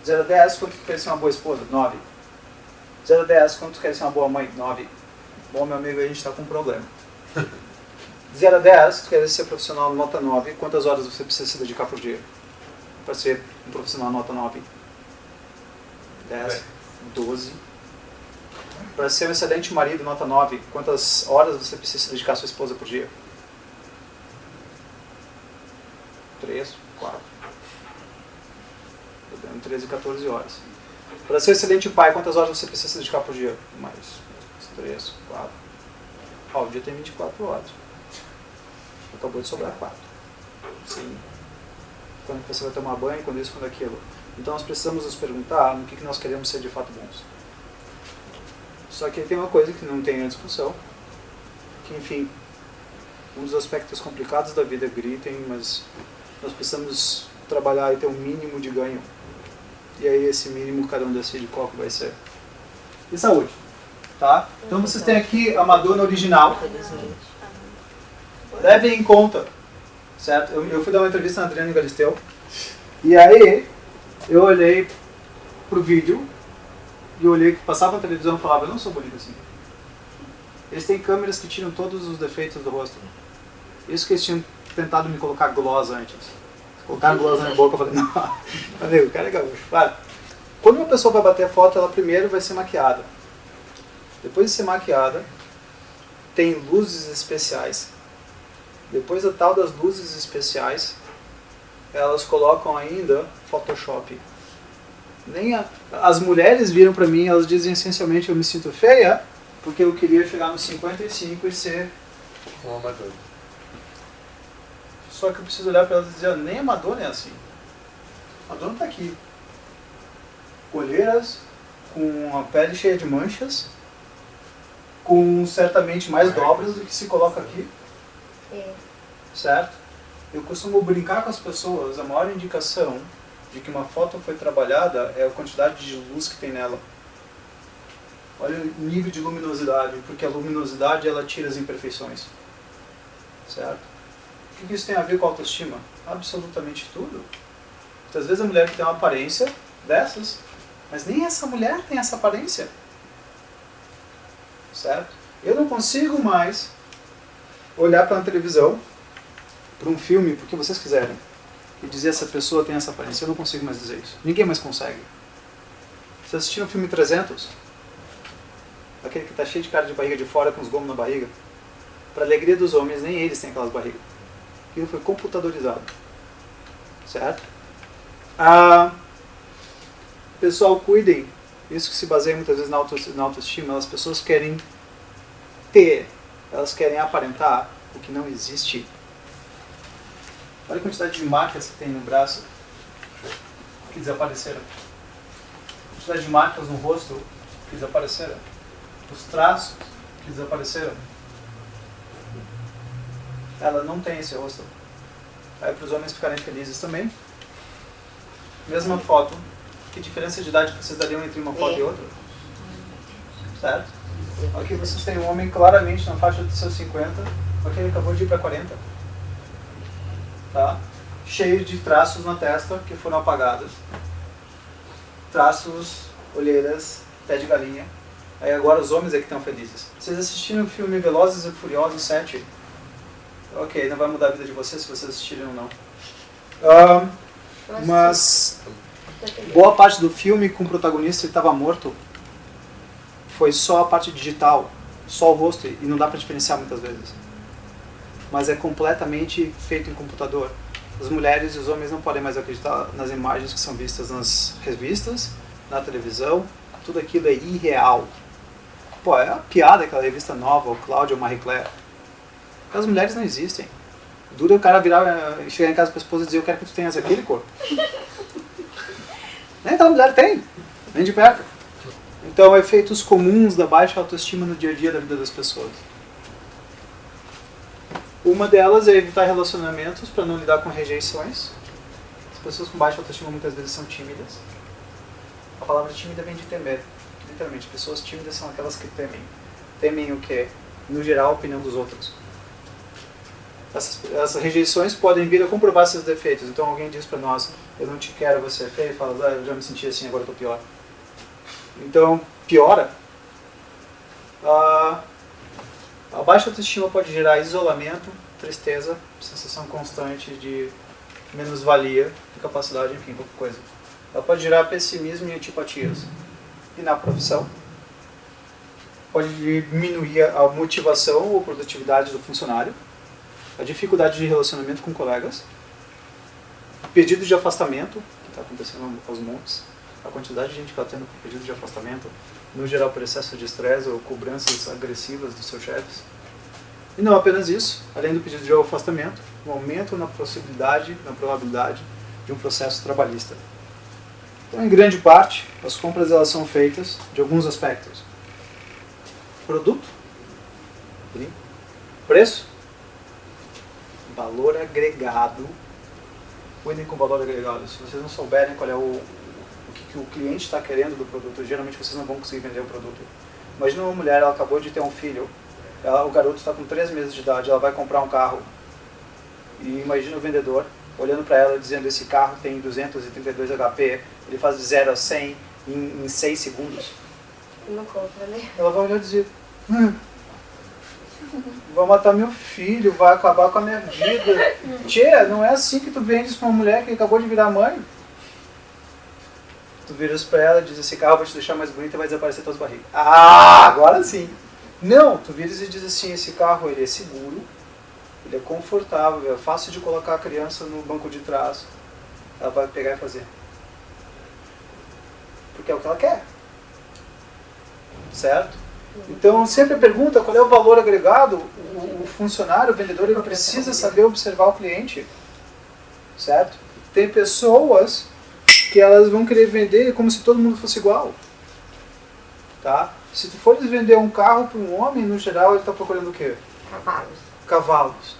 0 a 10, quanto tu quer ser uma boa esposa? 9. 0 a 10, quanto tu quer ser uma boa mãe? 9. Bom, meu amigo, a gente está com um problema. 0 a 10, tu quer ser profissional nota 9, quantas horas você precisa se dedicar por dia para ser um profissional nota 9? 10, 12. Para ser um excelente marido nota 9, quantas horas você precisa se dedicar à sua esposa por dia? 3, 4. Estou dando 13, 14 horas. Para ser um excelente pai, quantas horas você precisa se dedicar por dia? Mais 3, 4. Ó, o dia tem 24 horas. Acabou de sobrar 4. Sim. Quando você vai tomar banho, quando isso, quando aquilo. Então nós precisamos nos perguntar no que nós queremos ser de fato bons. Só que tem uma coisa que não tem a discussão, que enfim, um dos aspectos complicados da vida gritem, mas nós precisamos trabalhar e ter um mínimo de ganho. E aí esse mínimo cada um decide qual que vai ser. E saúde, tá? Então vocês têm aqui a Madonna original. Levem em conta, certo? Eu fui dar uma entrevista na Adriana Galisteu, e aí eu olhei pro vídeo, e eu olhei que passava na televisão e falava, eu não sou bonita assim. Eles têm câmeras que tiram todos os defeitos do rosto. Isso que eles tinham tentado me colocar gloss antes. Colocaram gloss na minha boca, eu falei, não, amigo, o cara é gaúcho. Claro, quando uma pessoa vai bater a foto, ela primeiro vai ser maquiada. Depois de ser maquiada, tem luzes especiais. Depois da tal das luzes especiais, elas colocam ainda Photoshop. As mulheres viram pra mim, elas dizem essencialmente, eu me sinto feia, porque eu queria chegar nos 55 e ser Um amador. Só que eu preciso olhar para elas e dizer, nem a Madonna é assim. A Madonna está aqui. Olheiras, com a pele cheia de manchas, com certamente mais dobras do que se coloca aqui. Certo? Eu costumo brincar com as pessoas, a maior indicação de que uma foto foi trabalhada é a quantidade de luz que tem nela. Olha o nível de luminosidade, porque a luminosidade ela tira as imperfeições. Certo? O que isso tem a ver com a autoestima? Absolutamente tudo. Muitas vezes a mulher que tem uma aparência dessas, mas nem essa mulher tem essa aparência. Certo? Eu não consigo mais olhar para uma televisão, para um filme, porque vocês quiserem, e dizer essa pessoa tem essa aparência. Eu não consigo mais dizer isso. Ninguém mais consegue. Vocês assistiram o filme 300? Aquele que está cheio de cara de barriga de fora, com os gomos na barriga. Para alegria dos homens, nem eles têm aquelas barrigas. Aquilo foi computadorizado. Certo? Pessoal, cuidem. Isso que se baseia muitas vezes na autoestima. As pessoas querem ter, elas querem aparentar o que não existe. Olha a quantidade de marcas que tem no braço que desapareceram. A quantidade de marcas no rosto que desapareceram. Os traços que desapareceram. Ela não tem esse rosto. Aí para os homens ficarem felizes também. Mesma foto. Que diferença de idade vocês dariam entre uma foto e outra? Certo? Aqui vocês têm um homem claramente na faixa dos seus 50. Aqui ele acabou de ir para 40. Tá? Cheio de traços na testa que foram apagados. Traços, olheiras, pé de galinha. Aí agora os homens é que estão felizes. Vocês assistiram o filme Velozes e Furiosos 7? Ok, não vai mudar a vida de vocês se vocês assistirem ou não. Mas boa parte do filme com o protagonista estava morto. Foi só a parte digital, só o rosto, e não dá para diferenciar muitas vezes. Mas é completamente feito em computador. As mulheres e os homens não podem mais acreditar nas imagens que são vistas nas revistas, na televisão. Tudo aquilo é irreal. Pô, é uma piada aquela revista nova, o Cláudia ou Marie Claire. As mulheres não existem. Dura o cara chegar em casa para a esposa e dizer: eu quero que tu tenhas aquele corpo. Nem aquela mulher tem, nem de perto. Então, efeitos comuns da baixa autoestima no dia a dia da vida das pessoas. Uma delas é evitar relacionamentos para não lidar com rejeições. As pessoas com baixa autoestima muitas vezes são tímidas. A palavra tímida vem de temer. Literalmente, pessoas tímidas são aquelas que temem. Temem o quê? No geral, a opinião dos outros. Essas rejeições podem vir a comprovar seus defeitos. Então alguém diz para nós: eu não te quero, você é feio. E fala: eu já me senti assim, agora estou pior. Então, piora. A baixa autoestima pode gerar isolamento, tristeza, sensação constante de menos-valia, incapacidade, enfim, qualquer coisa. Ela pode gerar pessimismo e antipatias. E na profissão, pode diminuir a motivação ou produtividade do funcionário, a dificuldade de relacionamento com colegas, pedido de afastamento, que está acontecendo aos montes, a quantidade de gente que está tendo pedido de afastamento, no geral por excesso de estresse ou cobranças agressivas dos seus chefes. E não apenas isso, além do pedido de afastamento, um aumento na possibilidade, na probabilidade de um processo trabalhista. Então, em grande parte, as compras elas são feitas de alguns aspectos. Produto, preço, valor agregado. Cuidem com o valor agregado. Se vocês não souberem qual é o que o cliente está querendo do produto, geralmente vocês não vão conseguir vender o produto. Imagina uma mulher, ela acabou de ter um filho, o garoto está com 3 meses de idade, ela vai comprar um carro, e imagina o vendedor olhando para ela dizendo: esse carro tem 232 HP, ele faz de 0 a 100 em 6 segundos. Não compra, né? Ela vai olhar e dizer: vai matar meu filho, vai acabar com a minha vida. Tchê, não é assim que tu vendes para uma mulher que acabou de virar mãe. Tu viras para ela e diz: esse carro vai te deixar mais bonita e vai desaparecer tuas barrigas. Ah, agora sim. Não, tu viras e diz assim: esse carro ele é seguro, ele é confortável, é fácil de colocar a criança no banco de trás. Ela vai pegar e fazer. Porque é o que ela quer. Certo? Então sempre pergunta qual é o valor agregado. O funcionário, o vendedor, ele precisa saber observar o cliente. Certo? Tem pessoas que elas vão querer vender como se todo mundo fosse igual. Tá? Se tu fores vender um carro para um homem, no geral, ele está procurando o quê? Cavalos. Cavalos.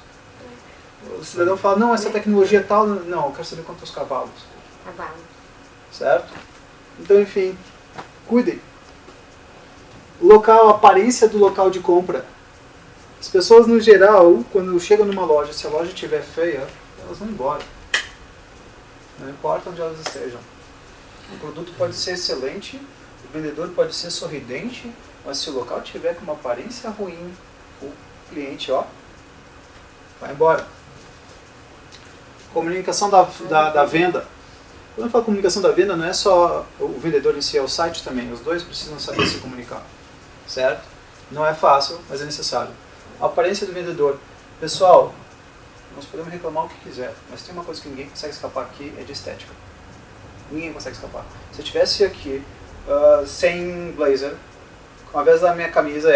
O cidadão fala: não, essa tecnologia é tal. Não, eu quero saber quantos cavalos. Cavalos. Certo? Então, enfim, cuidem. Local, a aparência do local de compra. As pessoas, no geral, quando chegam numa loja, se a loja estiver feia, elas vão embora. Não importa onde elas estejam. O produto pode ser excelente, o vendedor pode ser sorridente, mas se o local tiver com uma aparência ruim, o cliente, ó, vai embora. Comunicação da venda. Quando eu falo comunicação da venda, não é só o vendedor em si, é o site também. Os dois precisam saber se comunicar, certo? Não é fácil, mas é necessário. A aparência do vendedor. Pessoal, nós podemos reclamar o que quiser, mas tem uma coisa que ninguém consegue escapar aqui, é de estética. Ninguém consegue escapar. Se eu estivesse aqui sem blazer, ao invés da minha camisa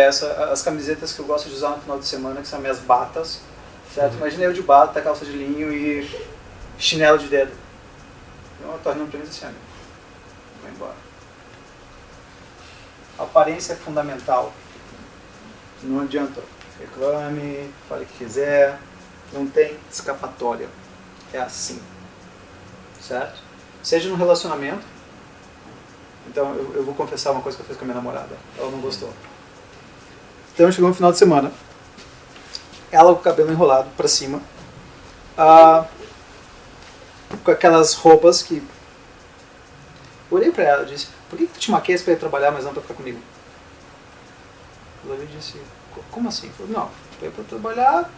as camisetas que eu gosto de usar no final de semana, que são minhas batas, certo? Imagina eu de bata, calça de linho e chinelo de dedo. Eu torno um prêmio esse ano. Vou embora. A aparência é fundamental. Não adianta. Reclame, fale o que quiser. Não tem escapatória. É assim. Certo? Seja no relacionamento. Então eu vou confessar uma coisa que eu fiz com a minha namorada. Ela não gostou. Então chegou no final de semana. Ela com o cabelo enrolado pra cima. Com aquelas roupas que... Eu olhei pra ela e disse, por que tu te maquias pra ir trabalhar, mas não pra ficar comigo? Ela disse, como assim? Eu falei, não, pra ir pra trabalhar,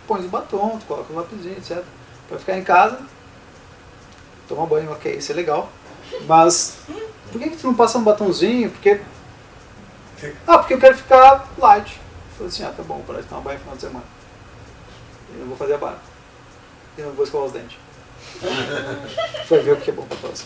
põe o batom, tu coloca o lapisinho, etc. Pra ficar em casa, toma banho, ok, isso é legal. Mas, por que tu não passa um batomzinho? Porque eu quero ficar light. Eu falei assim, tá bom, vou parar de tomar banho no final de semana. Eu não vou fazer a barba. Eu não vou escovar os dentes. Vai ver o que é bom para todos.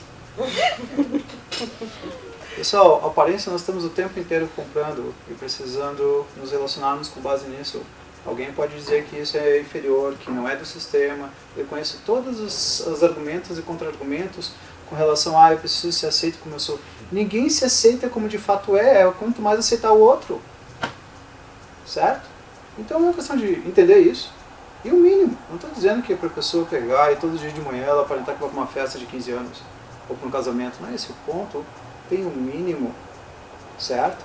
Pessoal, a aparência nós estamos o tempo inteiro comprando e precisando nos relacionarmos com base nisso. Alguém pode dizer que isso é inferior, que não é do sistema. Eu conheço todos os argumentos e contra-argumentos com relação a eu preciso ser aceito como eu sou. Ninguém se aceita como de fato é quanto mais aceitar o outro. Certo? Então é uma questão de entender isso. E o mínimo. Não estou dizendo que é para a pessoa pegar e todo dia de manhã ela aparentar que vai para uma festa de 15 anos. Ou para um casamento. Não é esse o ponto. Tem um mínimo. Certo?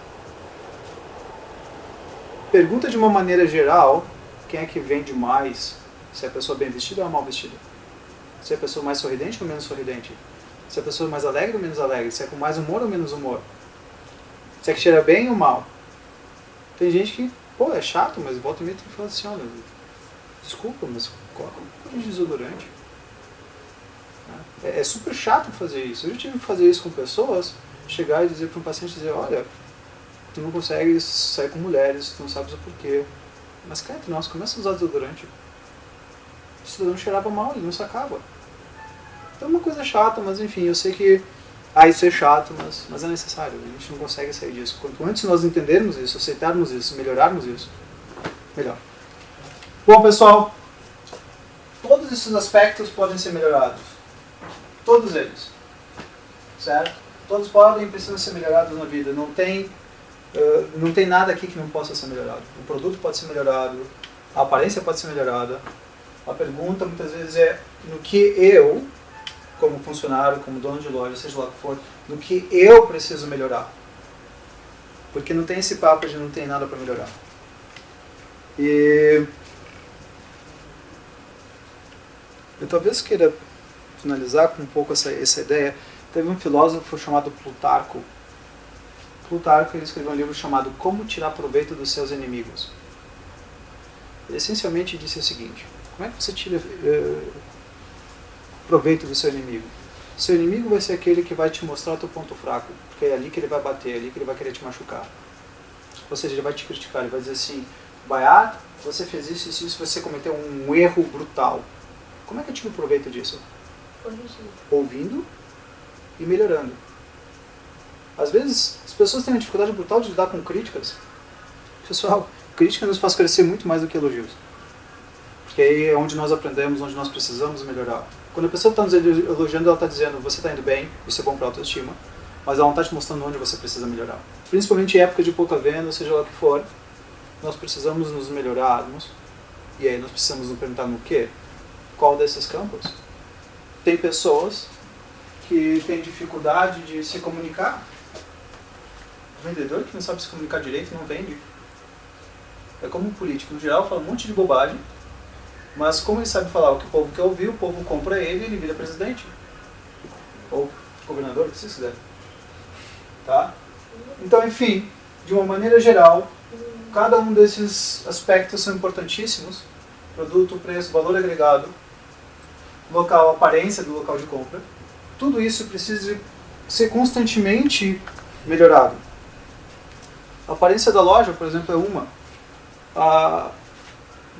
Pergunta de uma maneira geral, quem é que vende mais? Se é a pessoa bem vestida ou mal vestida? Se é a pessoa mais sorridente ou menos sorridente? Se é a pessoa mais alegre ou menos alegre? Se é com mais humor ou menos humor? Se é que cheira bem ou mal? Tem gente que, pô, é chato, mas volta e meia tem que falar assim, olha, desculpa, mas coloca um pouco de desodorante. É super chato fazer isso. Eu já tive que fazer isso com pessoas, chegar e dizer para um paciente, olha, tu não consegue sair com mulheres, tu não sabes o porquê. Mas, cara, nós começa a usar desodorante. O cidadão cheirava mal, ele não sacava. Então é uma coisa chata, mas enfim, eu sei que isso é chato, mas é necessário. A gente não consegue sair disso. Quanto antes nós entendermos isso, aceitarmos isso, melhorarmos isso, melhor. Bom, pessoal, todos esses aspectos podem ser melhorados. Todos eles. Certo? Todos podem e precisam ser melhorados na vida. Não tem nada aqui que não possa ser melhorado. O produto pode ser melhorado, a aparência pode ser melhorada. A pergunta muitas vezes é no que eu, como funcionário, como dono de loja, seja lá o que for, no que eu preciso melhorar. Porque não tem esse papo de não tem nada para melhorar. E eu talvez queira finalizar com um pouco essa ideia. Teve um filósofo chamado Plutarco. Plutarco, ele escreveu um livro chamado Como Tirar Proveito dos Seus Inimigos. Ele essencialmente disse o seguinte: como é que você tira proveito do seu inimigo? Seu inimigo vai ser aquele que vai te mostrar o teu ponto fraco, porque é ali que ele vai bater, é ali que ele vai querer te machucar. Ou seja, ele vai te criticar, ele vai dizer assim, Bayard, você fez isso, isso, isso, você cometeu um erro brutal. Como é que eu tiro proveito disso? Ouvindo e melhorando. Às vezes, as pessoas têm uma dificuldade brutal de lidar com críticas. Pessoal, crítica nos faz crescer muito mais do que elogios. Porque aí é onde nós aprendemos, onde nós precisamos melhorar. Quando a pessoa está nos elogiando, ela está dizendo, você está indo bem, isso é bom para a autoestima, mas ela não está te mostrando onde você precisa melhorar. Principalmente em época de pouca venda, seja lá o que for, nós precisamos nos melhorarmos, e aí nós precisamos nos perguntar no quê? Qual desses campos? Tem pessoas que têm dificuldade de se comunicar. O vendedor que não sabe se comunicar direito não vende. É como um político, no geral, fala um monte de bobagem, mas como ele sabe falar o que o povo quer ouvir, o povo compra ele e ele vira presidente. ou governador, o que vocês quiserem. Tá? Então, enfim, de uma maneira geral, cada um desses aspectos são importantíssimos. Produto, preço, valor agregado, local, aparência do local de compra. Tudo isso precisa ser constantemente melhorado. A aparência da loja, por exemplo, é uma.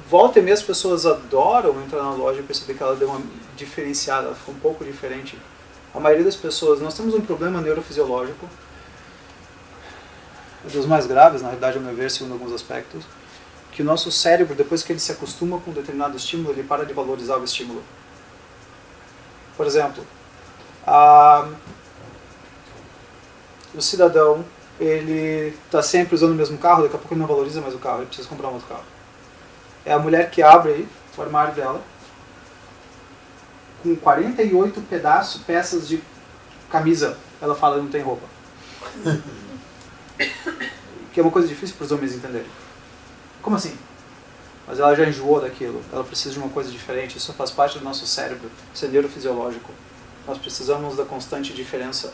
Volta e meia as pessoas adoram entrar na loja e perceber que ela deu uma diferenciada, ela ficou um pouco diferente. A maioria das pessoas, nós temos um problema neurofisiológico, um dos mais graves, na realidade, ao meu ver, segundo alguns aspectos, que o nosso cérebro, depois que ele se acostuma com um determinado estímulo, ele para de valorizar o estímulo. Por exemplo, o cidadão, ele está sempre usando o mesmo carro, daqui a pouco ele não valoriza mais o carro, ele precisa comprar um outro carro. É a mulher que abre aí o armário dela, com 48 peças de camisa, ela fala que não tem roupa. Que é uma coisa difícil para os homens entenderem. Como assim? Mas ela já enjoou daquilo, ela precisa de uma coisa diferente, isso faz parte do nosso cérebro, isso é neurofisiológico. Nós precisamos da constante diferença.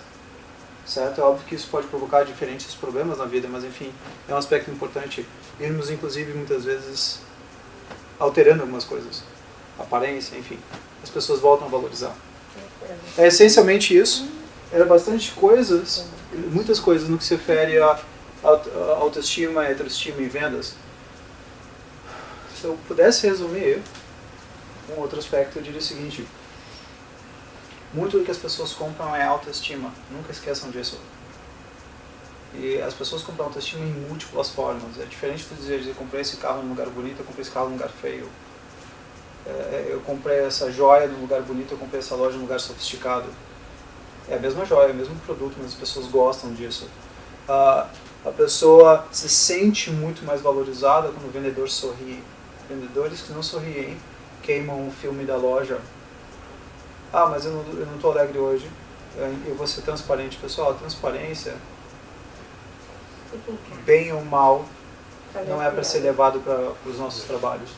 Certo? É óbvio que isso pode provocar diferentes problemas na vida, mas enfim, é um aspecto importante. Irmos, inclusive, muitas vezes alterando algumas coisas. Aparência, enfim. As pessoas voltam a valorizar. É essencialmente isso. Era bastante coisas, muitas coisas no que se refere a autoestima, heteroestima e vendas. Se eu pudesse resumir um outro aspecto, eu diria o seguinte: muito do que as pessoas compram é autoestima. Nunca esqueçam disso. E as pessoas compram autoestima em múltiplas formas. É diferente de dizer, eu comprei esse carro num lugar bonito, eu comprei esse carro num lugar feio. Eu comprei essa joia num lugar bonito, eu comprei essa loja num lugar sofisticado. É a mesma joia, é o mesmo produto, mas as pessoas gostam disso. A pessoa se sente muito mais valorizada quando o vendedor sorri. Vendedores que não sorriem queimam o filme da loja. Mas eu não estou alegre hoje. Eu vou ser transparente. Pessoal, a transparência, bem ou mal, não é para ser levado para os nossos trabalhos.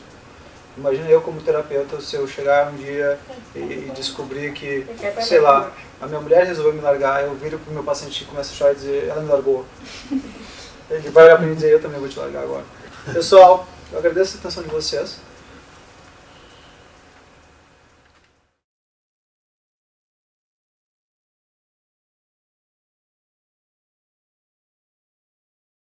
Imagina eu como terapeuta, se eu chegar um dia e descobrir que, sei lá, a minha mulher resolveu me largar, eu viro para o meu paciente e começo a chorar e dizer, ela me largou. Ele vai olhar para mim e dizer, eu também vou te largar agora. Pessoal, eu agradeço a atenção de vocês.